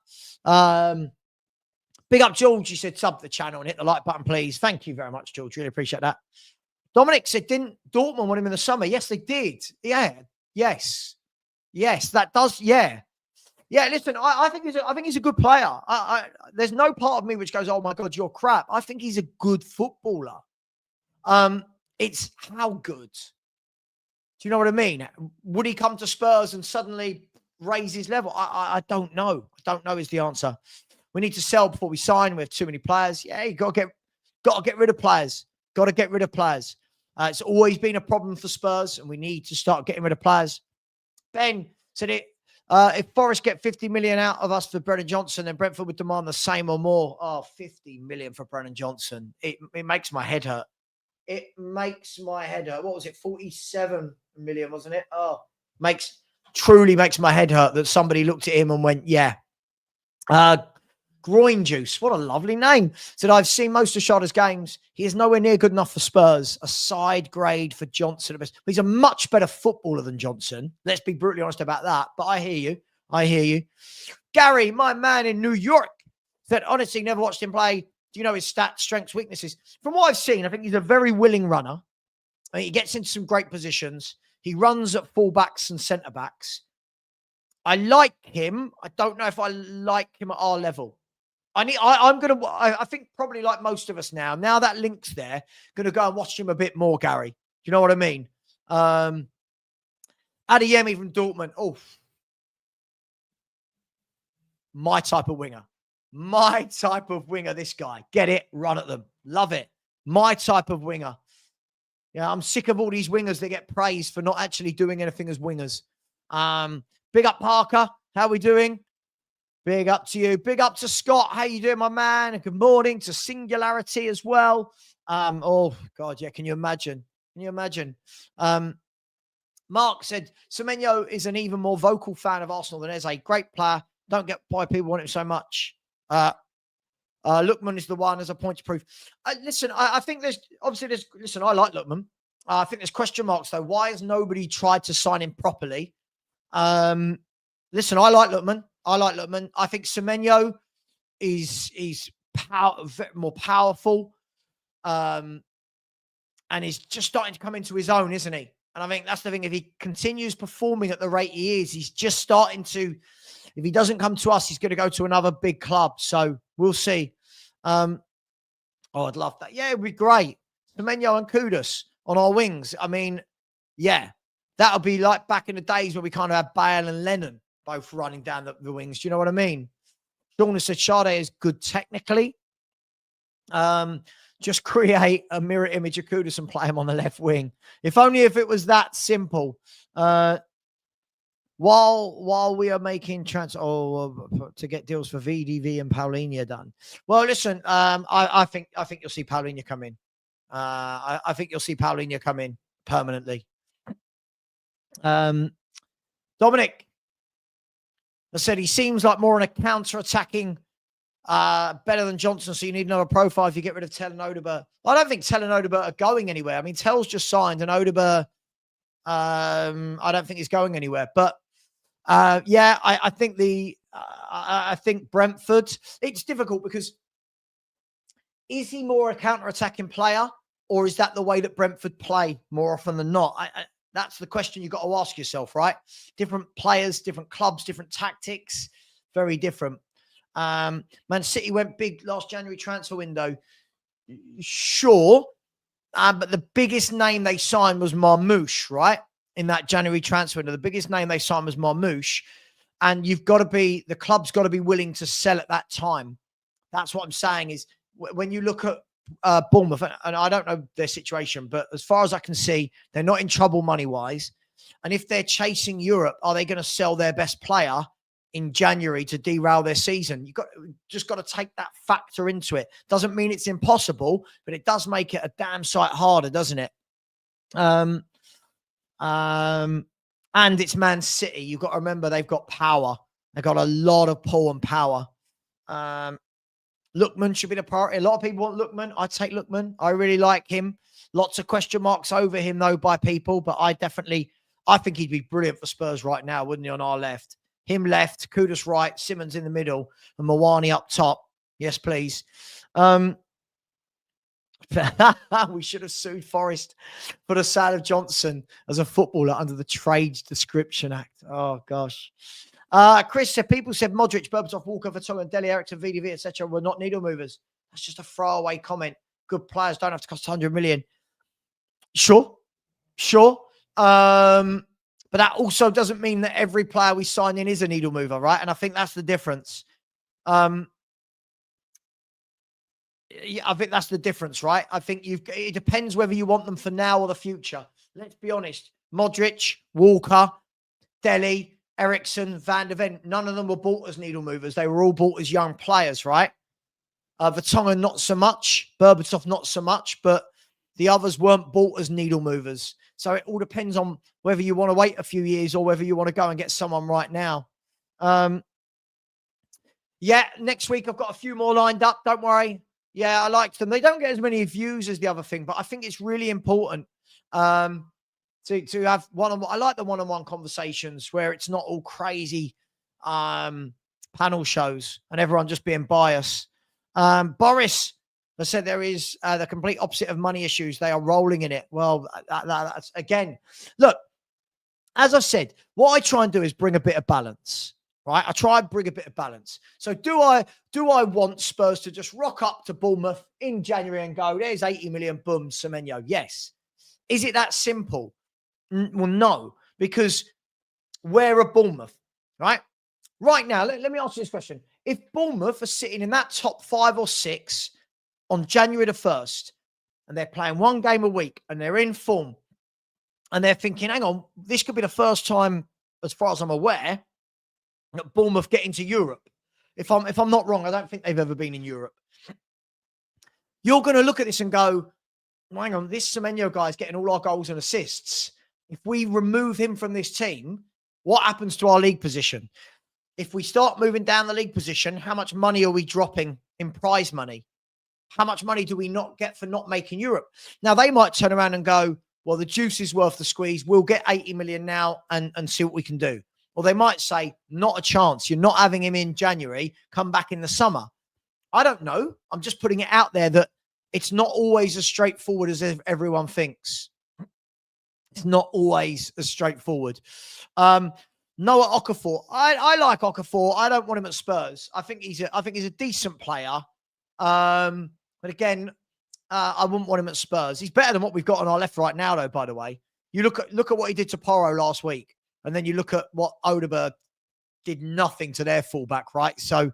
Big up George. He said, sub the channel and hit the like button, please. Thank you very much, George. Really appreciate that. Dominic said, didn't Dortmund want him in the summer? Yes, they did. Yeah. Yes, that does. Yeah. Yeah, listen, I think he's a good player. There's no part of me which goes, oh my God, you're crap. I think he's a good footballer. It's how good. Do you know what I mean? Would he come to Spurs and suddenly raise his level? I don't know. I don't know is the answer. We need to sell before we sign. We have too many players. Yeah, you got to Got to get rid of players. Got to get rid of players. It's always been a problem for Spurs, and we need to start getting rid of players. Ben said it. If Forest get 50 million out of us for Brennan Johnson, then Brentford would demand the same or more. Oh, 50 million for Brennan Johnson. It makes my head hurt. It makes my head hurt. What was it? 47 million, wasn't it? Oh, truly makes my head hurt that somebody looked at him and went, yeah. Groin Juice, what a lovely name. Said, I've seen most of Schade's games. He is nowhere near good enough for Spurs. A side grade for Johnson. He's a much better footballer than Johnson. Let's be brutally honest about that. But I hear you. I hear you. Gary, my man in New York, said, honestly, never watched him play. Do you know his stats, strengths, weaknesses? From what I've seen, I think he's a very willing runner. I mean, he gets into some great positions. He runs at fullbacks and centre-backs. I like him. I don't know if I like him at our level. I think probably like most of us now that link's there, going to go and watch him a bit more, Gary. Do you know what I mean? Adeyemi from Dortmund. Oh, my type of winger. My type of winger, this guy. Get it, run at them. Love it. My type of winger. Yeah, I'm sick of all these wingers that get praised for not actually doing anything as wingers. Big up, Parker. How are we doing? Big up to you. Big up to Scott. How you doing, my man? And good morning to Singularity as well. Oh, God, yeah. Can you imagine? Can you imagine? Mark said, Semenyo is an even more vocal fan of Arsenal than Eze. Great player. Don't get why people want him so much. Lookman is the one as a point to prove. Listen, I think listen, I like Lookman. I think there's question marks, though. Why has nobody tried to sign him properly? Listen, I like Lookman. I think Semenyo is more powerful, and he's just starting to come into his own, isn't he? And I think that's the thing. If he continues performing at the rate he is, he's just starting to. If he doesn't come to us, he's going to go to another big club. So we'll see. I'd love that. Yeah, it'd be great. Semenyo and Kudus on our wings. I mean, yeah, that'll be like back in the days where we kind of had Bale and Lennon both running down the wings. Do you know what I mean? Sean said Schade is good technically. Just create a mirror image of Kudus and play him on the left wing. If only if it was that simple. While we are making to get deals for VDV and Paulinho done. Well, listen, I think you'll see Paulinho come in. I think you'll see Paulinho come in permanently. Dominic, I said he seems like more on a counter-attacking, better than Johnson, so you need another profile if you get rid of Tell and Odegaard. I don't think Tell and Odegaard are going anywhere. I mean, Tell's just signed, and Odegaard, I don't think he's going anywhere. But yeah, I think I think Brentford. It's difficult because is he more a counter-attacking player, or is that the way that Brentford play more often than not? That's the question you've got to ask yourself, right? Different players, different clubs, different tactics, very different. Man City went big last January transfer window. Sure. But the biggest name they signed was Marmoush, right? In that January transfer window, the biggest name they signed was Marmoush. And the club's got to be willing to sell at that time. That's what I'm saying is when you look at Bournemouth, and I don't know their situation, but as far as I can see, they're not in trouble money-wise. And if they're chasing Europe, are they going to sell their best player in January to derail their season? Just got to take that factor into it. Doesn't mean it's impossible, but it does make it a damn sight harder, doesn't it? And it's Man City. You've got to remember they've got power. They've got a lot of pull and power. Lookman should be the priority. A lot of people want Lookman. I'd take Lookman. I really like him. Lots of question marks over him, though, by people. But I think he'd be brilliant for Spurs right now, wouldn't he, on our left? Him left, Kudus right, Simmons in the middle, and Muani up top. Yes, please. We should have sued Forest for the sale of Johnson as a footballer under the Trades Description Act. Oh, gosh. Chris said, people said Modric, Berbatov, Walker, Vertonghen, and Dele Eriksson, VDV, etc. were not needle movers. That's just a throwaway comment. Good players don't have to cost 100 million. Sure. But that also doesn't mean that every player we sign in is a needle mover, right? And I think that's the difference. I think that's the difference, right? I think it depends whether you want them for now or the future. Let's be honest. Modric, Walker, Dele, Ericsson, Van de Ven, none of them were bought as needle movers. They were all bought as young players, right? Vertonghen, not so much. Berbatov, not so much. But the others weren't bought as needle movers. So it all depends on whether you want to wait a few years or whether you want to go and get someone right now. Yeah, next week I've got a few more lined up. Don't worry. Yeah, I like them. They don't get as many views as the other thing, but I think it's really important to have one-on-one. I like the one-on-one conversations where it's not all crazy panel shows and everyone just being biased. Boris has said there is the complete opposite of money issues. They are rolling in it. Well, that's again, look, as I've said, what I try and do is bring a bit of balance, right? I try and bring a bit of balance. So do I want Spurs to just rock up to Bournemouth in January and go, there's 80 million, boom, Semenyo? Yes. Is it that simple? Well, no, because we're a Bournemouth, right? Right now, let me ask you this question. If Bournemouth are sitting in that top 5 or 6 on January the 1st, and they're playing one game a week, and they're in form, and they're thinking, hang on, this could be the first time, as far as I'm aware, that Bournemouth get into Europe. If I'm not wrong, I don't think they've ever been in Europe. You're going to look at this and go, hang on, this Semenyo guy is getting all our goals and assists. If we remove him from this team, what happens to our league position? If we start moving down the league position, how much money are we dropping in prize money? How much money do we not get for not making Europe? Now, they might turn around and go, well, the juice is worth the squeeze. We'll get 80 million now and see what we can do. Or they might say, not a chance. You're not having him in January. Come back in the summer. I don't know. I'm just putting it out there that it's not always as straightforward as everyone thinks. It's not always as straightforward. Noah Okafor. I like Okafor. I don't want him at Spurs. I think he's a decent player. But again, I wouldn't want him at Spurs. He's better than what we've got on our left right now, though, by the way. You look at what he did to Porro last week, and then you look at what Odeberg did nothing to their fullback, right? So,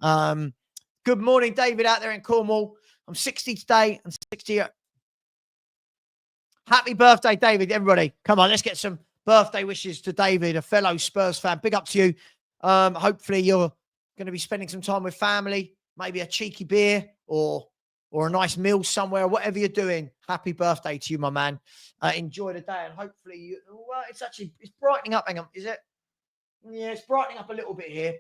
good morning, David, out there in Cornwall. I'm 60 today and 60. Happy birthday, David, everybody. Come on, let's get some birthday wishes to David, a fellow Spurs fan. Big up to you. Hopefully you're going to be spending some time with family, maybe a cheeky beer or a nice meal somewhere, whatever you're doing. Happy birthday to you, my man. Enjoy the day, and hopefully well, it's brightening up. Hang on, is it? Yeah, it's brightening up a little bit here.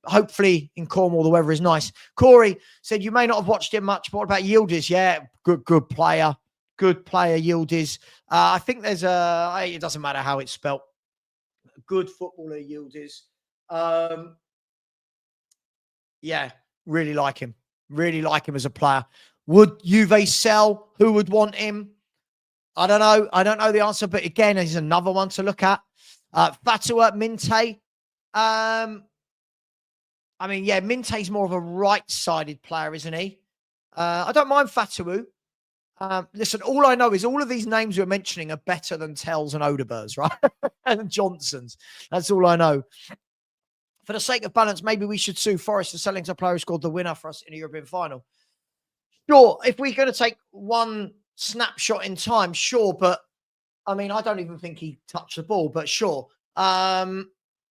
Hopefully in Cornwall, the weather is nice. Corey said, you may not have watched him much, but what about Yildiz? Yeah, good player. Good player, Yildiz. I think there's it doesn't matter how it's spelt. Good footballer, Yildiz. Yeah, really like him. Really like him as a player. Would Juve sell? Who would want him? I don't know. I don't know the answer, but again, he's another one to look at. Fatua Minte. I mean, yeah, Minte's more of a right-sided player, isn't he? I don't mind Fatou. Listen, all I know is all of these names we're mentioning are better than Tells and Odebergs, right? And Johnsons. That's all I know. For the sake of balance, maybe we should sue Forest for selling to a player who scored the winner for us in a European final. Sure, if we're going to take one snapshot in time, sure, but I mean, I don't even think he touched the ball, but sure.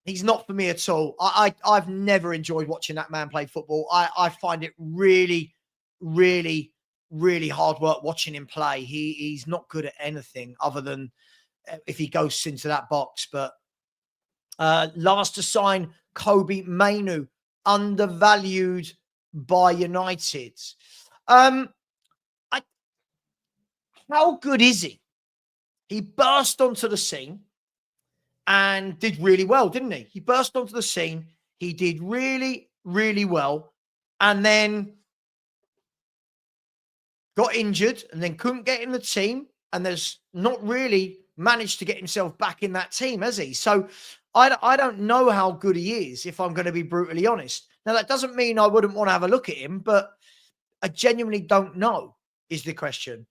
He's not for me at all. I've never enjoyed watching that man play football. I find it really, really, really hard work watching him play. He's not good at anything other than if he goes into that box. But last to sign, Kobe Mainu, undervalued by United. How good is he? He burst onto the scene and did really well, didn't he? He burst onto the scene. He did really, really well. And then got injured and then couldn't get in the team. And there's not really managed to get himself back in that team, has he? So I don't know how good he is, if I'm going to be brutally honest. Now, that doesn't mean I wouldn't want to have a look at him, but I genuinely don't know is the question.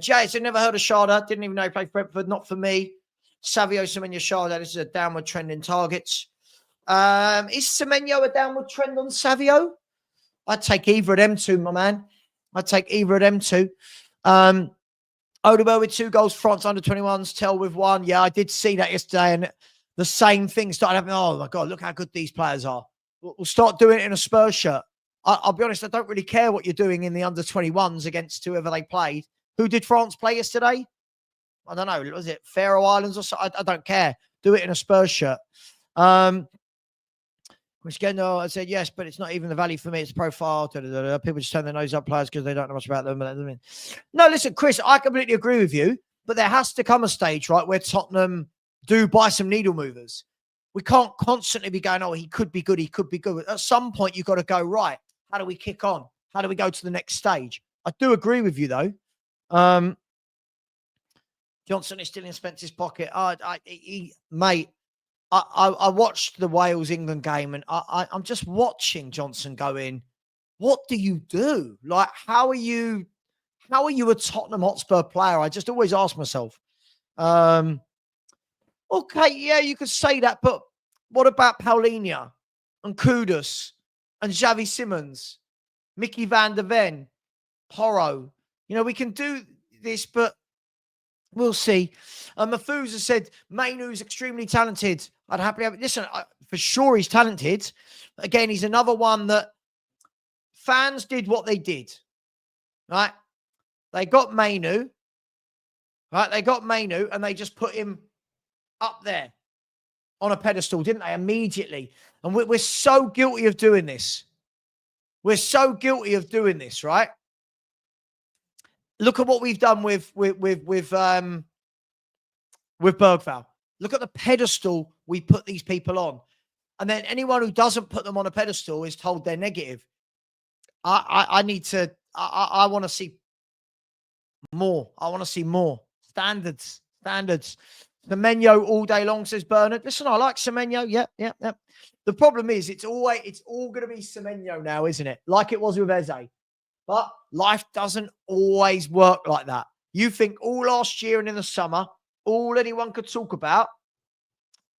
Jay said, never heard of Schade. Didn't even know he played for Brentford. Not for me. Savio, Semenyo, Schade. This is a downward trend in targets. Is Semenyo a downward trend on Savio? I'd take either of them two, my man. I'd take either of them two. Odegaard with 2 goals, France under 21s, Tell with 1. Yeah, I did see that yesterday, and the same thing started happening. Oh my God, look how good these players are. We'll start doing it in a Spurs shirt. I'll be honest, I don't really care what you're doing in the under 21s against whoever they played. Who did France play yesterday? I don't know. Was it Faroe Islands or something? I don't care. Do it in a Spurs shirt. Which again, no, I said yes, but it's not even the value for me. It's profile. People just turn their nose up players because they don't know much about them. No, listen, Chris, I completely agree with you, but there has to come a stage, right, where Tottenham do buy some needle movers. We can't constantly be going, oh, he could be good, he could be good. At some point, you've got to go, right, how do we kick on? How do we go to the next stage? I do agree with you, though. Johnson is still in Spence's pocket. Mate, I watched the Wales-England game, and I'm just watching Johnson go in. What do you do? Like, how are you a Tottenham Hotspur player? I just always ask myself. Okay, yeah, you could say that, but what about Paulinho and Kudus and Xavi Simons, Mickey van der Ven, Porro? You know, we can do this, but we'll see. Mafuza said, Mainu's extremely talented. I'd happily have it. Listen, for sure he's talented. Again, he's another one that fans did what they did, right? They got Mainu, right? They got Mainu and they just put him up there on a pedestal, didn't they? Immediately. And we're so guilty of doing this. We're so guilty of doing this, right? Look at what we've done with Bergvall. Look at the pedestal we put these people on. And then anyone who doesn't put them on a pedestal is told they're negative. I want to see more. I want to see more. Standards. Semenyo all day long, says Bernard. Listen, I like Semenyo. Yep. The problem is it's all going to be Semenyo now, isn't it? Like it was with Eze. But life doesn't always work like that. You think all last year and in the summer, all anyone could talk about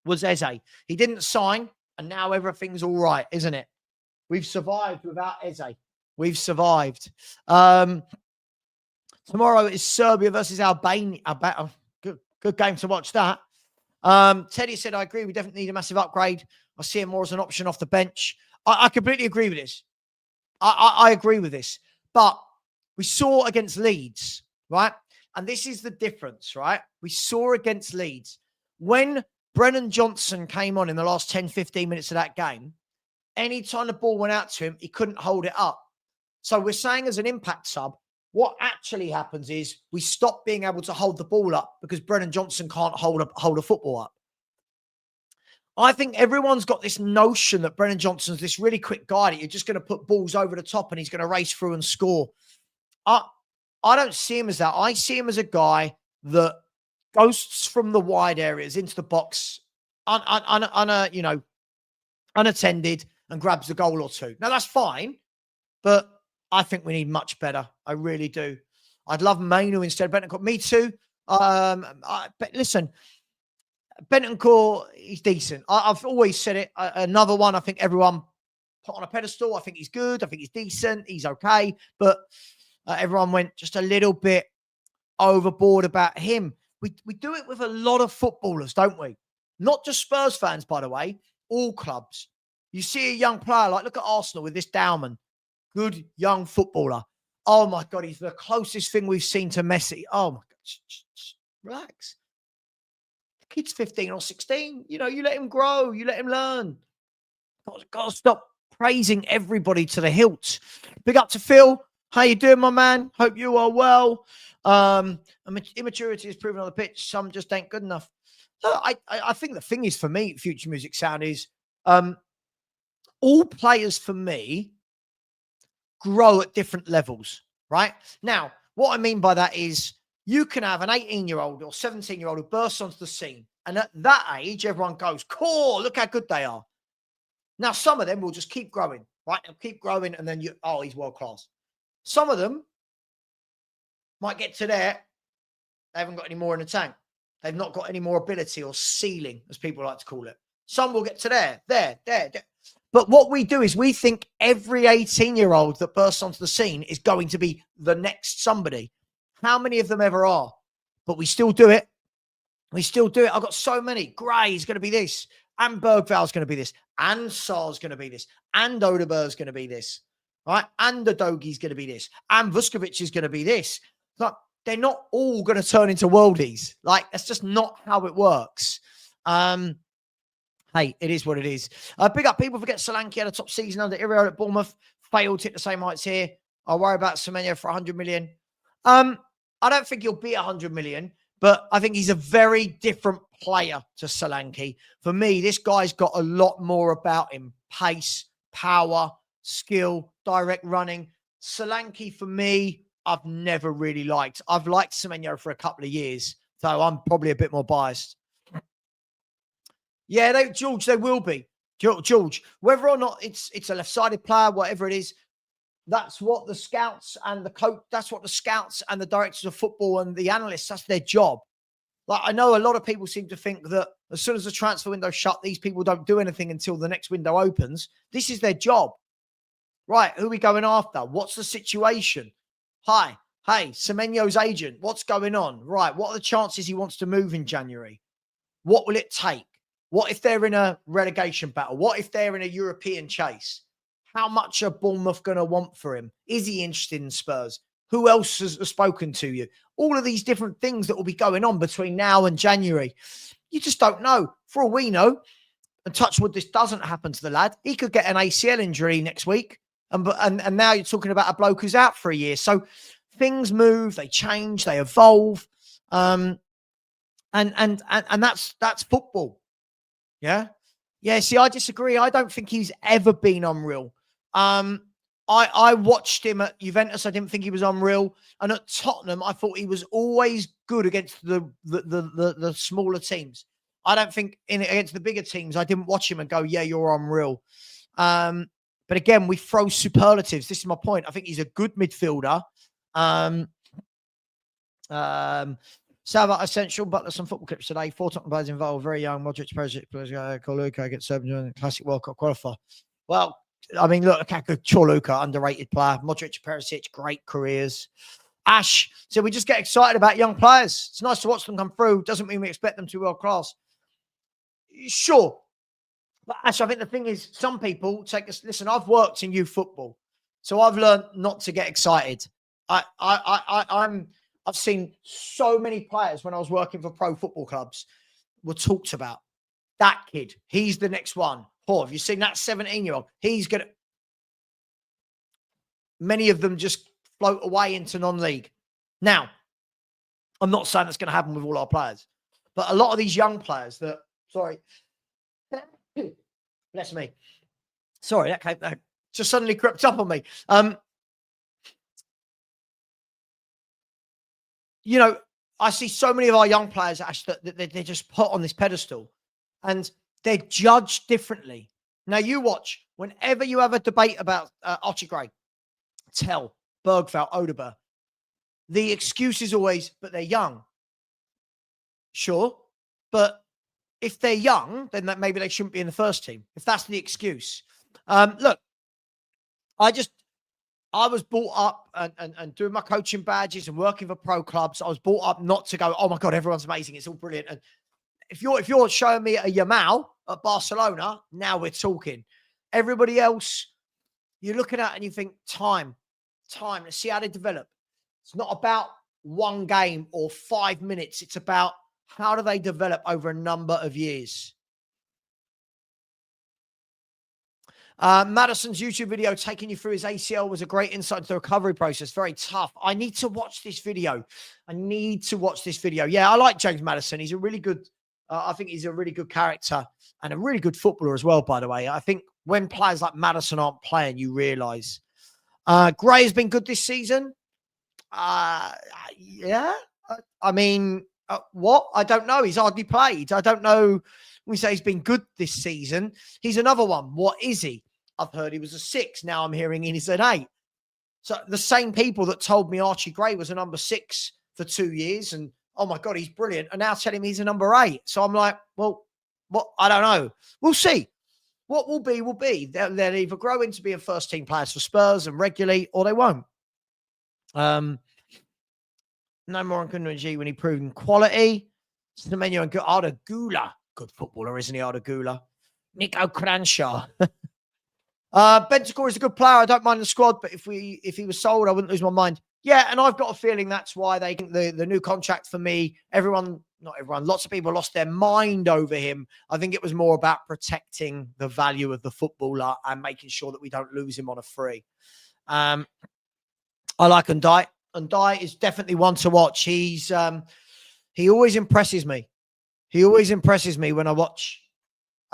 was Eze. He didn't sign, and now everything's all right, isn't it? We've survived without Eze. We've survived. Tomorrow is Serbia versus Albania. Good game to watch that. Teddy said, I agree. We definitely need a massive upgrade. I see him more as an option off the bench. I completely agree with this. I agree with this. But we saw against Leeds, right? And this is the difference, right? We saw against Leeds. When Brennan Johnson came on in the last 10, 15 minutes of that game, anytime the ball went out to him, he couldn't hold it up. So we're saying as an impact sub, what actually happens is we stop being able to hold the ball up because Brennan Johnson can't hold a football up. I think everyone's got this notion that Brennan Johnson's this really quick guy that you're just going to put balls over the top and he's going to race through and score. I don't see him as that. I see him as a guy that ghosts from the wide areas into the box, unattended, and grabs a goal or two. Now, that's fine, but I think we need much better. I really do. I'd love Mainu instead of Bentancur. Me too. But listen, Bentancur, he's decent. I've always said it. Another one I think everyone put on a pedestal. I think he's good. I think he's decent. He's okay. But everyone went just a little bit overboard about him. We do it with a lot of footballers, don't we? Not just Spurs fans, by the way. All clubs. You see a young player, like look at Arsenal with this Dowman. Good young footballer. Oh, my God. He's the closest thing we've seen to Messi. Oh, my God. Just relax. Kid's 15 or 16. You know, you let him grow. You let him learn. Got to stop praising everybody to the hilt. Big up to Phil. How you doing, my man? Hope you are well. Immaturity is proven on the pitch. Some just ain't good enough. I think the thing is for me, Future Music Sound is all players for me grow at different levels, right? Now, what I mean by that is you can have an 18-year-old or 17-year-old who bursts onto the scene. And at that age, everyone goes, cool, look how good they are. Now, some of them will just keep growing, right? They'll keep growing and then he's world class. Some of them might get to there. They haven't got any more in the tank. They've not got any more ability or ceiling, as people like to call it. Some will get to there. But what we do is we think every 18-year-old that bursts onto the scene is going to be the next somebody. How many of them ever are? But we still do it. We still do it. I've got so many. Gray's going to be this. And Bergval's going to be this. And Sar's going to be this. And Odeberg's going to be this. Right? And the Dogi's going to be this. And Vuskovic is going to be this. Like, they're not all going to turn into worldies. Like, that's just not how it works. Hey, it is what it is. Big up. People forget Solanke had a top season under Iriel at Bournemouth. Failed to hit the same heights here. I'll worry about Semenyo for 100 million. I don't think he'll be 100 million, but I think he's a very different player to Solanke. For me, this guy's got a lot more about him. Pace, power, skill, direct running. Solanke, for me, I've never really liked. I've liked Semenyo for a couple of years, so I'm probably a bit more biased. Yeah, George, they will be. George, whether or not it's a left-sided player, whatever it is, that's what the scouts and the coach, that's what the scouts and the directors of football and the analysts, that's their job. Like, I know a lot of people seem to think that as soon as the transfer window shut, these people don't do anything until the next window opens. This is their job. Right, who are we going after? What's the situation? Hey, Semenyo's agent, what's going on? Right, what are the chances he wants to move in January? What will it take? What if they're in a relegation battle? What if they're in a European chase? How much are Bournemouth going to want for him? Is he interested in Spurs? Who else has spoken to you? All of these different things that will be going on between now and January. You just don't know. For all we know, and touch wood, this doesn't happen to the lad. He could get an ACL injury next week. And now you're talking about a bloke who's out for a year. So things move, they change, they evolve. And that's football. Yeah. Yeah. See, I disagree. I don't think he's ever been unreal. I watched him at Juventus. I didn't think he was unreal. And at Tottenham, I thought he was always good against the smaller teams. I don't think against the bigger teams, I didn't watch him and go, yeah, you're unreal. But again, we throw superlatives. This is my point. I think he's a good midfielder. Salva Essential, but there's some football clips today. 4 Tottenham players involved, very young. Modric, Perisic, Chorluka against Serbian Classic World Cup qualifier. Well, I mean, look, Chorluka, underrated player. Modric, Perisic, great careers. Ash, so we just get excited about young players. It's nice to watch them come through. Doesn't mean we expect them to be world class. Sure. But Ash, I think the thing is, some people take us. Listen, I've worked in youth football, so I've learned not to get excited. I've seen so many players when I was working for pro football clubs were talked about. That kid, he's the next one. Oh, have you seen that 17-year-old? He's going to... Many of them just float away into non-league. Now, I'm not saying that's going to happen with all our players, but a lot of these young players that... Sorry. Bless me. Sorry, that just suddenly crept up on me. You know, I see so many of our young players, Ash, that they're just put on this pedestal and they're judged differently. Now, you watch, whenever you have a debate about Archie Gray, Tell, Bergval, Odeberg, the excuse is always, but they're young. Sure, but if they're young, then maybe they shouldn't be in the first team, if that's the excuse. Look, I was brought up and doing my coaching badges and working for pro clubs. I was brought up not to go, oh my God, everyone's amazing. It's all brilliant. And if you're showing me a Yamal at Barcelona, now we're talking. Everybody else, you're looking at and you think, time. Let's see how they develop. It's not about one game or 5 minutes. It's about how do they develop over a number of years. Madison's YouTube video taking you through his ACL was a great insight into the recovery process. Very tough. I need to watch this video. Yeah, I like James Madison. He's a really good, I think he's a really good character and a really good footballer as well, by the way. I think when players like Madison aren't playing, you realise. Gray has been good this season. Yeah. I mean, what? I don't know. He's hardly played. I don't know. We say he's been good this season. He's another one. What is he? I've heard he was a 6. Now I'm hearing he's an 8. So the same people that told me Archie Gray was a number 6 for 2 years and, oh my God, he's brilliant, and now telling me he's a number 8. So I'm like, well, what? I don't know. We'll see. What will be, will be. They'll either grow into being first-team players for Spurs and regularly, or they won't. No more on Kunji when he proved quality. Semenyo and Arda Gula. Good footballer, isn't he, Arda Gula? Nico Cranshaw. Bentancur is a good player. I don't mind the squad, but if he was sold, I wouldn't lose my mind. Yeah, and I've got a feeling that's why they think the new contract for me, not everyone, lots of people lost their mind over him. I think it was more about protecting the value of the footballer and making sure that we don't lose him on a free. I like Ndai. Ndai is definitely one to watch. He always impresses me. He always impresses me when I watch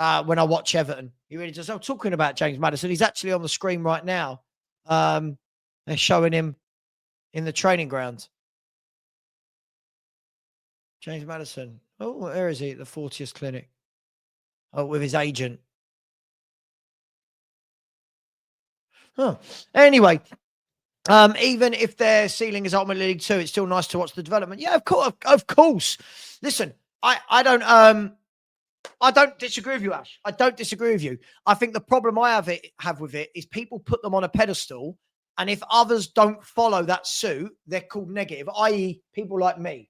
Everton. He really does. I'm talking about James Maddison. He's actually on the screen right now. They're showing him in the training ground. James Maddison. Oh, where is he? At the 40th clinic. Oh, with his agent. Huh. Anyway, even if their ceiling is ultimately League Two, it's still nice to watch the development. Yeah, of course. Listen, I don't disagree with you, Ash. I don't disagree with you. I think the problem I have with it is people put them on a pedestal, and if others don't follow that suit, they're called negative, i.e. people like me.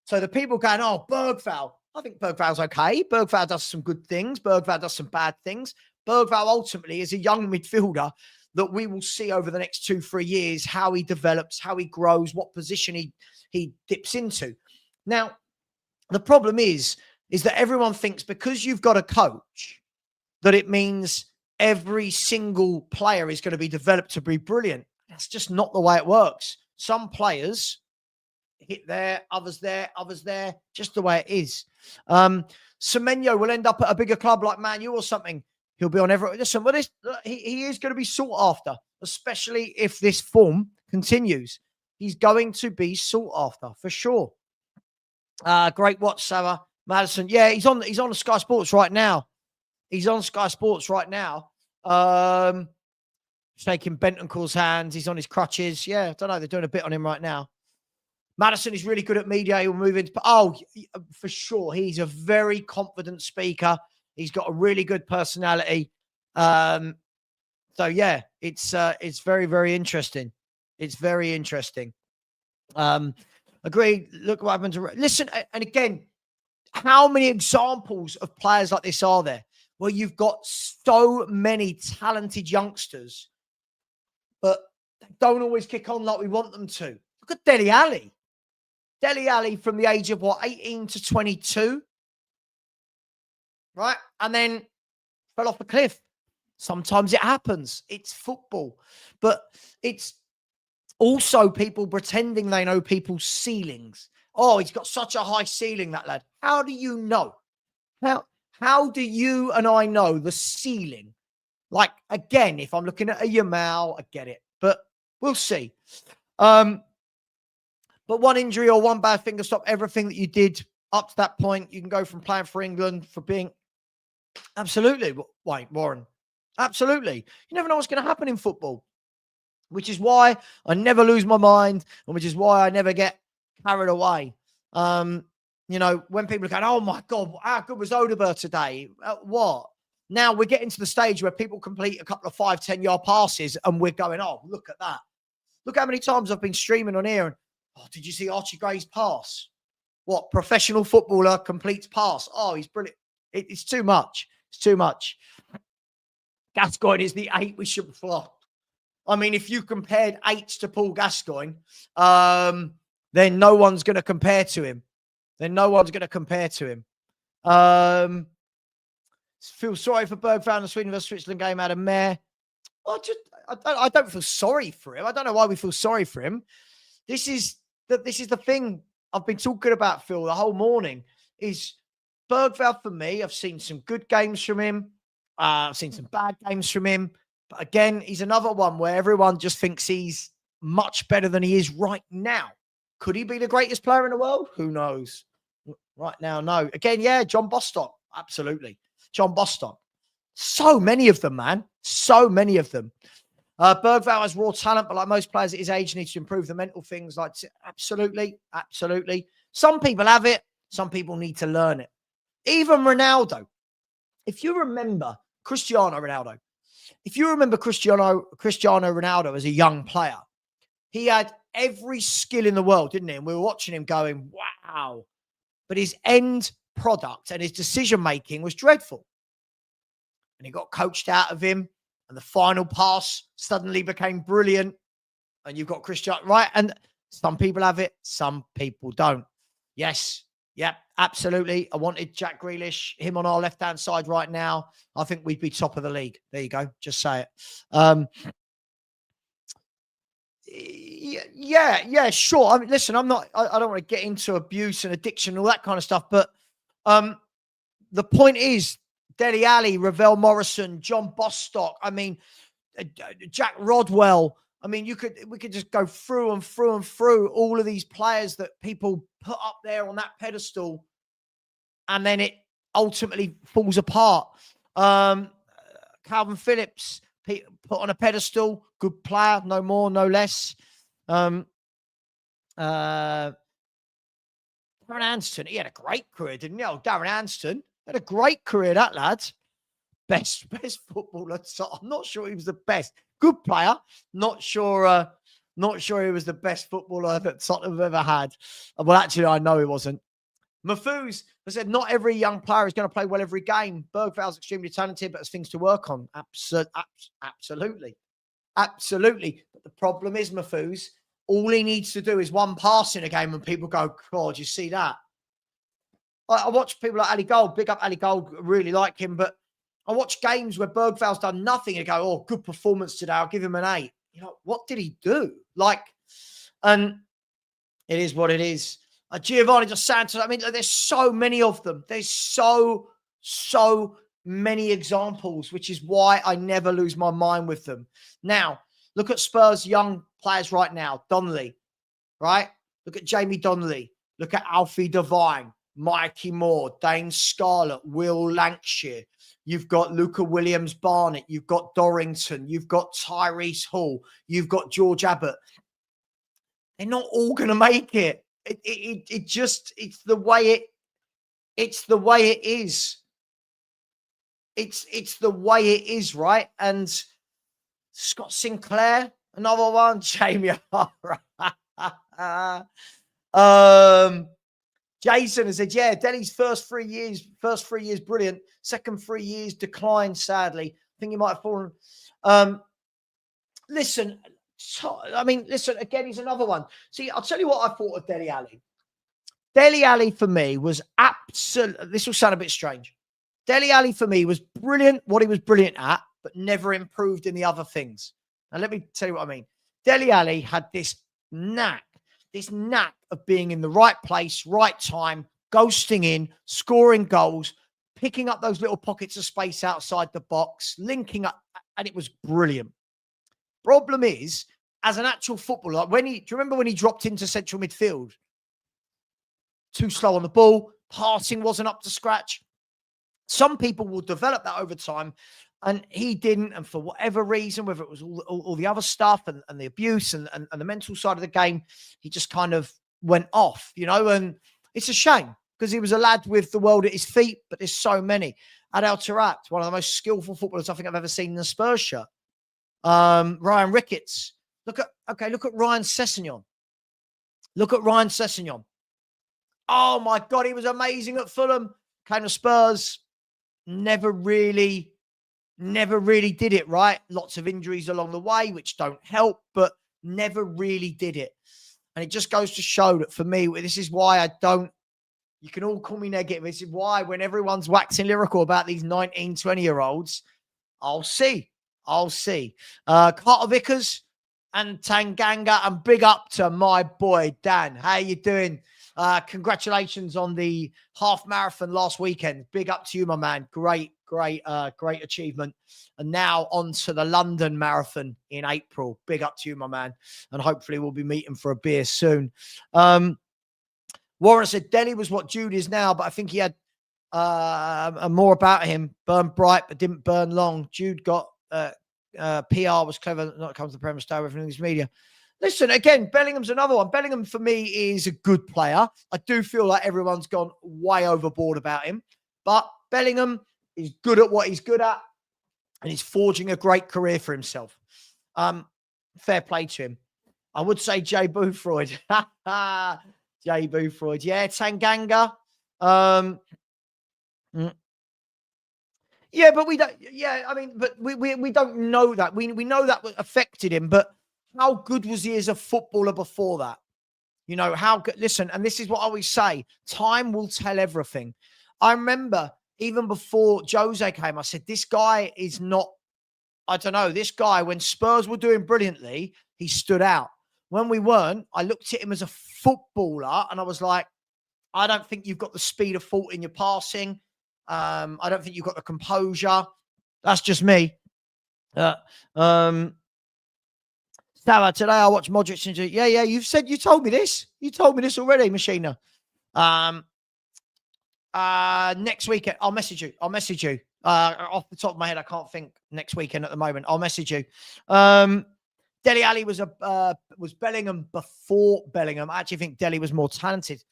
So the people going, oh, Bergvall. I think Bergvall's okay. Bergvall does some good things. Bergvall does some bad things. Bergvall ultimately is a young midfielder that we will see over the next 2-3 years how he develops, how he grows, what position he dips into. Now, the problem is that everyone thinks because you've got a coach that it means every single player is going to be developed to be brilliant. That's just not the way it works. Some players hit there, others there, just the way it is. Semenyo will end up at a bigger club like Man U or something. He'll be on every... Listen, but he is going to be sought after, especially if this form continues. He's going to be sought after, for sure. Great watch, Sarah. Maddison. Yeah, he's on Sky Sports right now. He's on Sky Sports right now. Shaking Bentancur's hands. He's on his crutches. Yeah, I don't know. They're doing a bit on him right now. Maddison is really good at media. He'll move into... Oh, for sure. He's a very confident speaker. He's got a really good personality. So, yeah, it's very, very interesting. It's very interesting. Agreed. Look what happened to... Listen, and again, how many examples of players like this are there where you've got so many talented youngsters, but they don't always kick on like we want them to? Look at Dele Alli. Dele Alli from the age of, 18 to 22? Right? And then fell off the cliff. Sometimes it happens. It's football. But it's also people pretending they know people's ceilings. Oh, he's got such a high ceiling, that lad. How do you know? How do you and I know the ceiling? Like, again, if I'm looking at a Yamal, I get it. But we'll see. But one injury or one bad thing to stop everything that you did up to that point. You can go from playing for England, for being... Absolutely, Wait, Warren. Absolutely. You never know what's going to happen in football, which is why I never lose my mind, and which is why I never get carried away. You know, when people are going, oh my God, how good was Odegaard today? What? Now we're getting to the stage where people complete a couple of 5-10 yard passes and we're going, oh, look at that. Look how many times I've been streaming on here and, oh, did you see Archie Gray's pass? What? Professional footballer completes pass. Oh, he's brilliant. It's too much. It's too much. Gascoigne is the 8 we should flog. I mean, if you compared 8s to Paul Gascoigne, then no one's going to compare to him. Feel sorry for Bergvall in the Sweden versus Switzerland game. Had a mare. I don't feel sorry for him. I don't know why we feel sorry for him. This is the thing I've been talking about, Phil, the whole morning. Is Bergvall, for me, I've seen some good games from him. I've seen some bad games from him. But again, he's another one where everyone just thinks he's much better than he is right now. Could he be the greatest player in the world? Who knows? Right now, no. Again, yeah, John Bostock. Absolutely. John Bostock. So many of them, man. So many of them. Bergvall has raw talent, but like most players at his age, needs to improve the mental things. Like, absolutely. Absolutely. Some people have it. Some people need to learn it. Even Ronaldo. If you remember Cristiano Ronaldo. If you remember Cristiano Ronaldo as a young player, he had every skill in the world, didn't he? And we were watching him going, wow. But his end product and his decision-making was dreadful. And he got coached out of him. And the final pass suddenly became brilliant. And you've got Cristiano, right? And some people have it, some people don't. Yes, yep, absolutely. I wanted Jack Grealish, him on our left-hand side right now. I think we'd be top of the league. There you go. Just say it. Yeah, sure. I mean, listen, I don't want to get into abuse and addiction and all that kind of stuff. But the point is, Dele Alli, Ravel Morrison, John Bostock, I mean, Jack Rodwell. I mean, we could just go through and through and through all of these players that people put up there on that pedestal, and then it ultimately falls apart. Calvin Phillips, put on a pedestal, good player, no more, no less. Darren Anston, he had a great career, didn't he? Oh, Darren Anston had a great career, that lad. Best footballer. So I'm not sure he was the best. Good player. Not sure he was the best footballer that Tottenham have ever had. Well, actually, I know he wasn't. Mahfouz has said, not every young player is going to play well every game. Bergval's extremely talented, but there's things to work on. Absolutely. But the problem is, Mahfouz, all he needs to do is one pass in a game and people go, God, you see that? I watch people like Ali Gold, big up Ali Gold, really like him, but I watch games where Bergval's done nothing and go, oh, good performance today, I'll give him an 8. You know, what did he do? And it is what it is. Giovanni Dos Santos, I mean, there's so many of them. There's so many examples, which is why I never lose my mind with them. Now, look at Spurs' young players right now. Donnelly, right? Look at Jamie Donnelly. Look at Alfie Devine, Mikey Moore, Dane Scarlett, Will Lancashire. You've got Luca Williams-Barnett. You've got Dorrington. You've got Tyrese Hall. You've got George Abbott. They're not all going to make it. It's the way it is. It's the way it is, right? And Scott Sinclair, another one. Jamie. Jason has said, yeah, Dele's first 3 years, brilliant. Second 3 years declined, sadly. I think he might have fallen. Listen, again, he's another one. See, I'll tell you what I thought of Dele Alli. Dele Alli for me was absolutely, this will sound a bit strange. Dele Alli for me was brilliant, what he was brilliant at, but never improved in the other things. And let me tell you what I mean. Dele Alli had this knack of being in the right place, right time, ghosting in, scoring goals, picking up those little pockets of space outside the box, linking up, and it was brilliant. Problem is, as an actual footballer, do you remember when he dropped into central midfield? Too slow on the ball, passing wasn't up to scratch. Some people will develop that over time, and he didn't. And for whatever reason, whether it was all the other stuff and the abuse and the mental side of the game, he just kind of went off, and it's a shame because he was a lad with the world at his feet, but there's so many. Adel Taarabt, one of the most skillful footballers I think I've ever seen in a Spurs shirt. Ryan Ricketts. Look at Ryan Sessegnon. Oh my God, he was amazing at Fulham. Came to Spurs, never really did it right. Lots of injuries along the way, which don't help, but never really did it. And it just goes to show that for me, this is why you can all call me negative. This is why when everyone's waxing lyrical about these 19, 20-year-olds, I'll see. Carter Vickers and Tanganga, and big up to my boy, Dan. How you doing? Congratulations on the half marathon last weekend. Big up to you, my man. Great achievement. And now on to the London Marathon in April. Big up to you, my man. And hopefully we'll be meeting for a beer soon. Warren said Dele was what Jude is now, but I think he had more about him. Burned bright, but didn't burn long. Jude got PR, was clever, not come to the Premier Star with news media. Listen, again, Bellingham's another one. Bellingham, for me, is a good player. I do feel like everyone's gone way overboard about him. But Bellingham is good at what he's good at. and he's forging a great career for himself. Fair play to him. I would say Jay Boothroyd. Jay Boothroyd. Yeah, Tanganga. Yeah, but we don't. Yeah, I mean, but we don't know that. We know that affected him. But how good was he as a footballer before that? You know, how good. Listen, and this is what I always say: time will tell everything. I remember even before Jose came, I said, "This guy is not." I don't know. This guy, when Spurs were doing brilliantly, he stood out. When we weren't, I looked at him as a footballer, and I was like, I don't think you've got the speed of thought in your passing. I don't think you've got the composure. That's just me. Sarah, today I watched Modric and yeah, you told me this. You told me this already, Machina. Next weekend, I'll message you. Off the top of my head, I can't think next weekend at the moment. I'll message you. Dele Alli was Bellingham before Bellingham. I actually think Dele was more talented.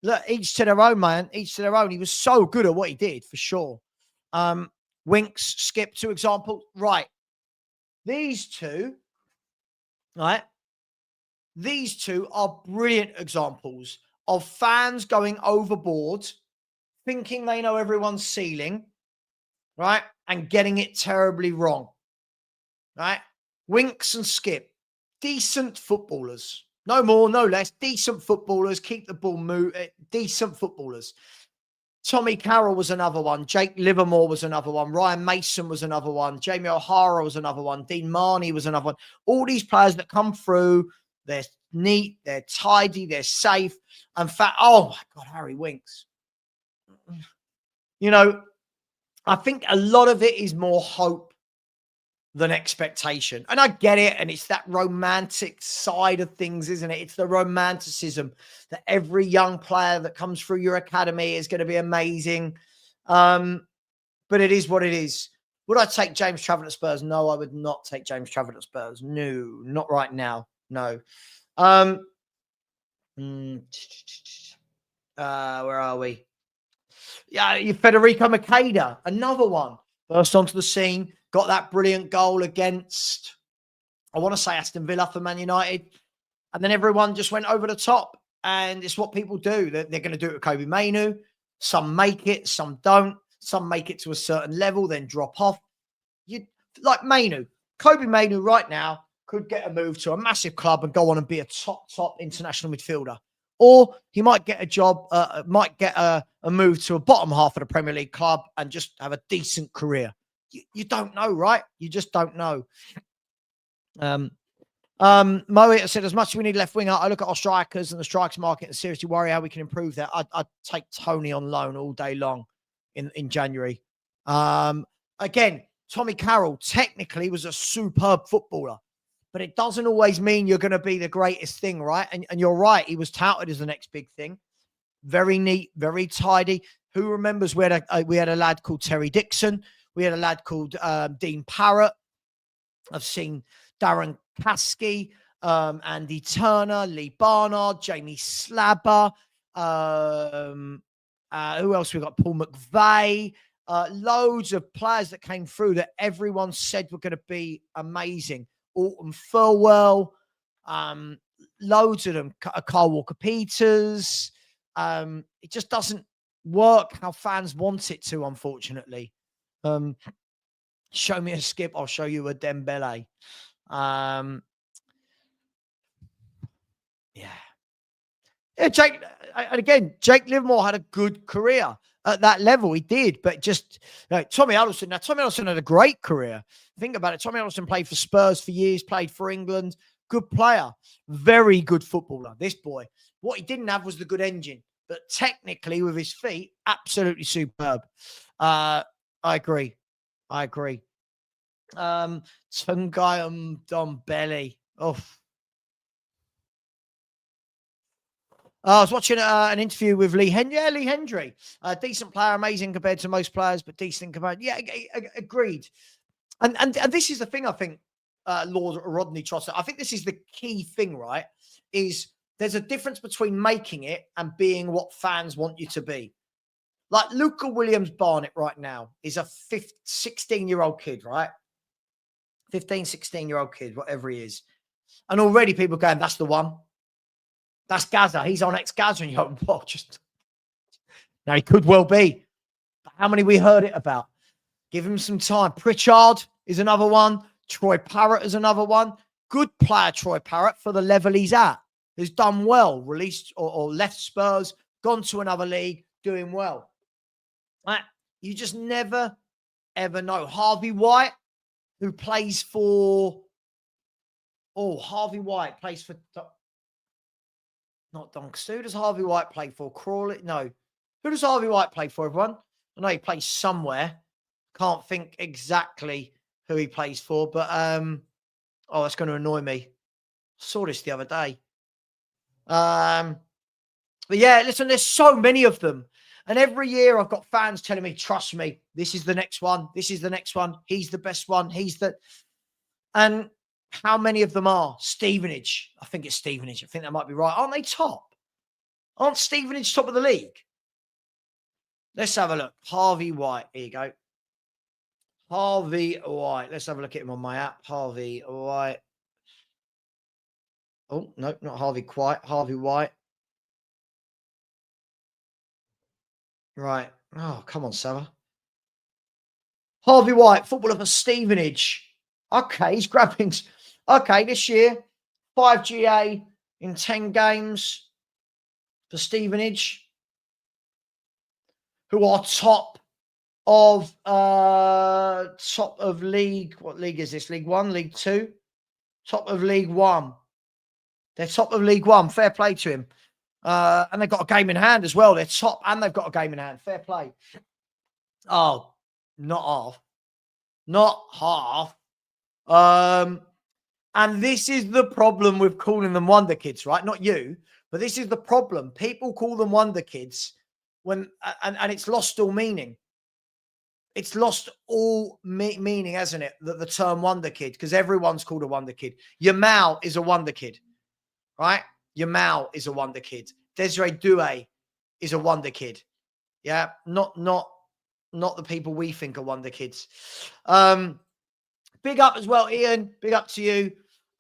Look, each to their own, man. Each to their own. He was so good at what he did, for sure. Winks, Skip, 2 examples. Right. These two are brilliant examples of fans going overboard, thinking they know everyone's ceiling, right? And getting it terribly wrong, right? Winks and Skip, decent footballers. No more, no less. Decent footballers. Keep the ball moving. Decent footballers. Tommy Carroll was another one. Jake Livermore was another one. Ryan Mason was another one. Jamie O'Hara was another one. Dean Muani was another one. All these players that come through, they're neat, they're tidy, they're safe. In fact, oh my God, Harry Winks. You know, I think a lot of it is more hope than expectation. And I get it. And it's that romantic side of things, isn't it? It's the romanticism that every young player that comes through your academy is going to be amazing. But it is what it is. Would I take James Trafford at Spurs? No, I would not take James Trafford at Spurs. No, not right now. No. Where are we? Yeah, Federico Makeda, another one. Burst onto the scene, got that brilliant goal against, I want to say Aston Villa for Man United. And then everyone just went over the top. And it's what people do. They're going to do it with Kobe Mainoo. Some make it, some don't. Some make it to a certain level, then drop off. Like Mainoo. Kobe Mainoo right now could get a move to a massive club and go on and be a top international midfielder. Or he might get a job, might get a move to a bottom half of the Premier League club and just have a decent career. You don't know, right? You just don't know. Moe said, as much as we need left winger, I look at our strikers and the strikers market and seriously worry how we can improve that. I'd take Toney on loan all day long in January. Again, Tommy Carroll technically was a superb footballer, but it doesn't always mean you're going to be the greatest thing, right? And you're right. He was touted as the next big thing. Very neat, very tidy. Who remembers we had a lad called Terry Dixon. We had a lad called Dean Parrott. I've seen Darren Caskey, Andy Turner, Lee Barnard, Jamie Slabber. Who else we got? Paul McVeigh. Loads of players that came through that everyone said were going to be amazing. Alton Furwell, loads of them. Carl Walker-Peters. It just doesn't work how fans want it to, unfortunately. Show me a Skip, I'll show you a Dembele. Jake, and again, Jake Livermore had a good career at that level. He did, but just Tommy Addleston. Now, Tommy Addleston had a great career. Think about it. Tommy Addleston played for Spurs for years, played for England. Good player. Very good footballer, this boy. What he didn't have was the good engine, but technically with his feet, absolutely superb. I agree. Tungai Dombele. Oh. I was watching an interview with Lee Hendry. Yeah, Lee Hendry. Decent player, amazing compared to most players, but decent compared. Yeah, agreed. And this is the thing, I think, Lord Rodney Trotter. I think this is the key thing, right? Is there's a difference between making it and being what fans want you to be. Like Luca Williams-Barnett right now is a 16-year-old kid, right? 15, 16-year-old kid, whatever he is. And already people are going, that's the one. That's Gaza. He's on ex-Gaza. And you're like, what? Now, he could well be. But how many we heard it about? Give him some time. Pritchard is another one. Troy Parrott is another one. Good player, Troy Parrott, for the level he's at. Who's done well. Released or left Spurs, gone to another league, doing well. You just never, ever know. Harvey White, who plays for... Oh, Harvey White plays for... Not Doncaster. Who does Harvey White play for? Crawley? No. Who does Harvey White play for, everyone? I know he plays somewhere. Can't think exactly who he plays for, but oh, that's going to annoy me. I saw this the other day. But yeah, listen, there's so many of them. And every year I've got fans telling me, trust me, this is the next one. This is the next one. He's the best one. He's the... And how many of them are? Stevenage. I think it's Stevenage. I think that might be right. Aren't they top? Aren't Stevenage top of the league? Let's have a look. Harvey White. Here you go. Harvey White. Let's have a look at him on my app. Harvey White. Oh, no, not Harvey White. Harvey White. Right. Oh, come on, Sarah. Harvey White, footballer for Stevenage. Okay, he's grabbing. Okay, this year, 5 GA in 10 games for Stevenage, who are top of league. What league is this? League One, League Two? Top of League One. They're top of League One. Fair play to him. And they've got a game in hand as well. They're top and they've got a game in hand. Fair play. Oh, not half. Not half. And this is the problem with calling them Wonder Kids, right? Not you, but this is the problem. People call them Wonder Kids when, and it's lost all meaning. It's lost all meaning, hasn't it? The term Wonder Kid, because everyone's called a Wonder Kid. Yamal is a Wonder Kid, right? Yamal is a Wonder Kid. Desiree Doué is a Wonder Kid. Yeah, not the people we think are Wonder Kids. Big up as well, Ian. Big up to you.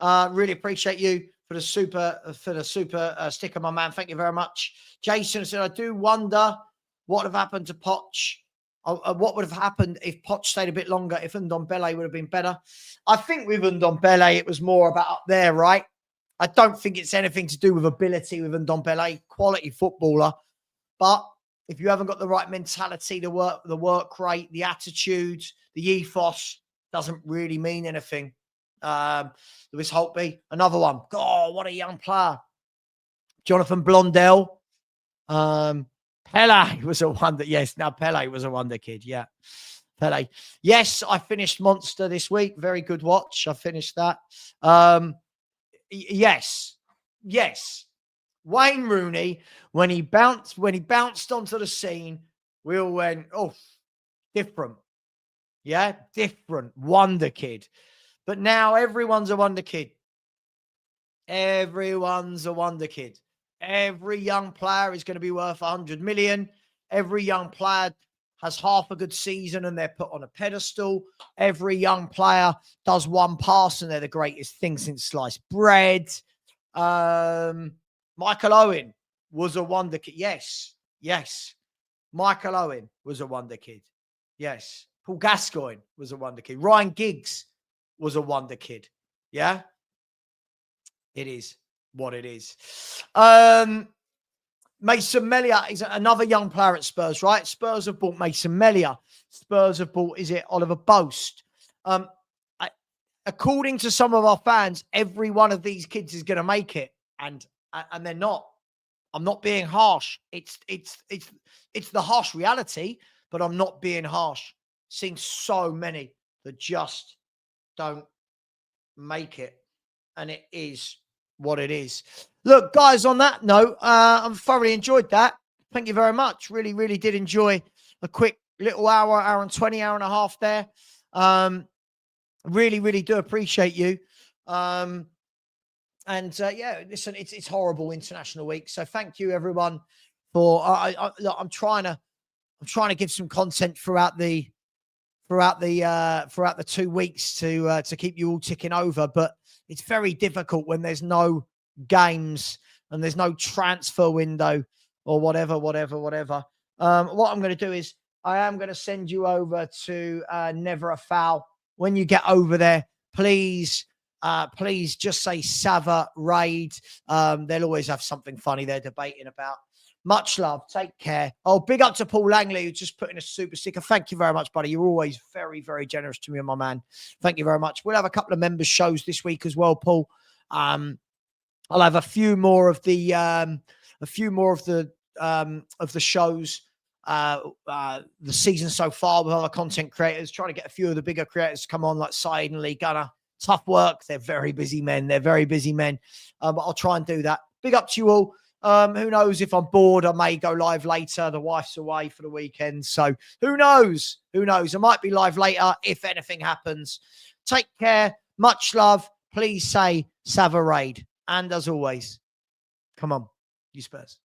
Really appreciate you for the super sticker, my man. Thank you very much. Jason said, I do wonder what would have happened to Poch. What would have happened if Poch stayed a bit longer, if Ndombele would have been better. I think with Ndombele, it was more about up there, right? I don't think it's anything to do with ability with Ndombele, quality footballer. But if you haven't got the right mentality, the work rate, the attitude, the ethos, doesn't really mean anything. Lewis Holtby, another one. God, what a young player. Jonathan Blondell. Pele was a wonder. Yes, now Pele was a wonder kid. Yeah. Pele. Yes, I finished Monster this week. Very good watch. I finished that. Yes. Wayne Rooney, when he bounced onto the scene, we all went, oh, different. Yeah, different. Wonder kid. But now everyone's a wonder kid. Everyone's a wonder kid. Every young player is going to be worth 100 million. Every young player has half a good season and they're put on a pedestal. Every young player does one pass and they're the greatest thing since sliced bread. Michael Owen was a wonder kid. Yes. Michael Owen was a wonder kid. Yes. Paul Gascoigne was a wonder kid. Ryan Giggs was a wonder kid. Yeah. It is what it is. Mason Melia is another young player at Spurs, right? Spurs have bought Mason Melia. Spurs have bought, is it Oliver Boast? According to some of our fans, every one of these kids is going to make it, and they're not. I'm not being harsh. It's the harsh reality, but I'm not being harsh. Seen so many that just don't make it, and it is what it is. Look, guys, on that note, I've thoroughly enjoyed that. Thank you very much. Really, really did enjoy a quick little hour and 20, hour and a half there. Really, really do appreciate you. Yeah, listen, it's horrible International Week. So thank you, everyone, for, I'm trying to I'm trying to give some content throughout the 2 weeks to keep you all ticking over, but it's very difficult when there's no games and there's no transfer window or whatever. What I'm going to do is I am going to send you over to Never a Foul. When you get over there, please just say Sava Raid. They'll always have something funny they're debating about. Much love. Take care. Oh, big up to Paul Langley, who's just put in a super sticker. Thank you very much, buddy. You're always very, very generous to me, my man. Thank you very much. We'll have a couple of members shows this week as well, Paul. I'll have a few more of the shows. The season so far with other content creators, trying to get a few of the bigger creators to come on, like Saeed and Lee Gunner. Tough work. They're very busy men. But I'll try and do that. Big up to you all. Who knows, if I'm bored, I may go live later. The wife's away for the weekend. So who knows? I might be live later if anything happens. Take care. Much love. Please say Sava Raid. And as always, come on, you Spurs.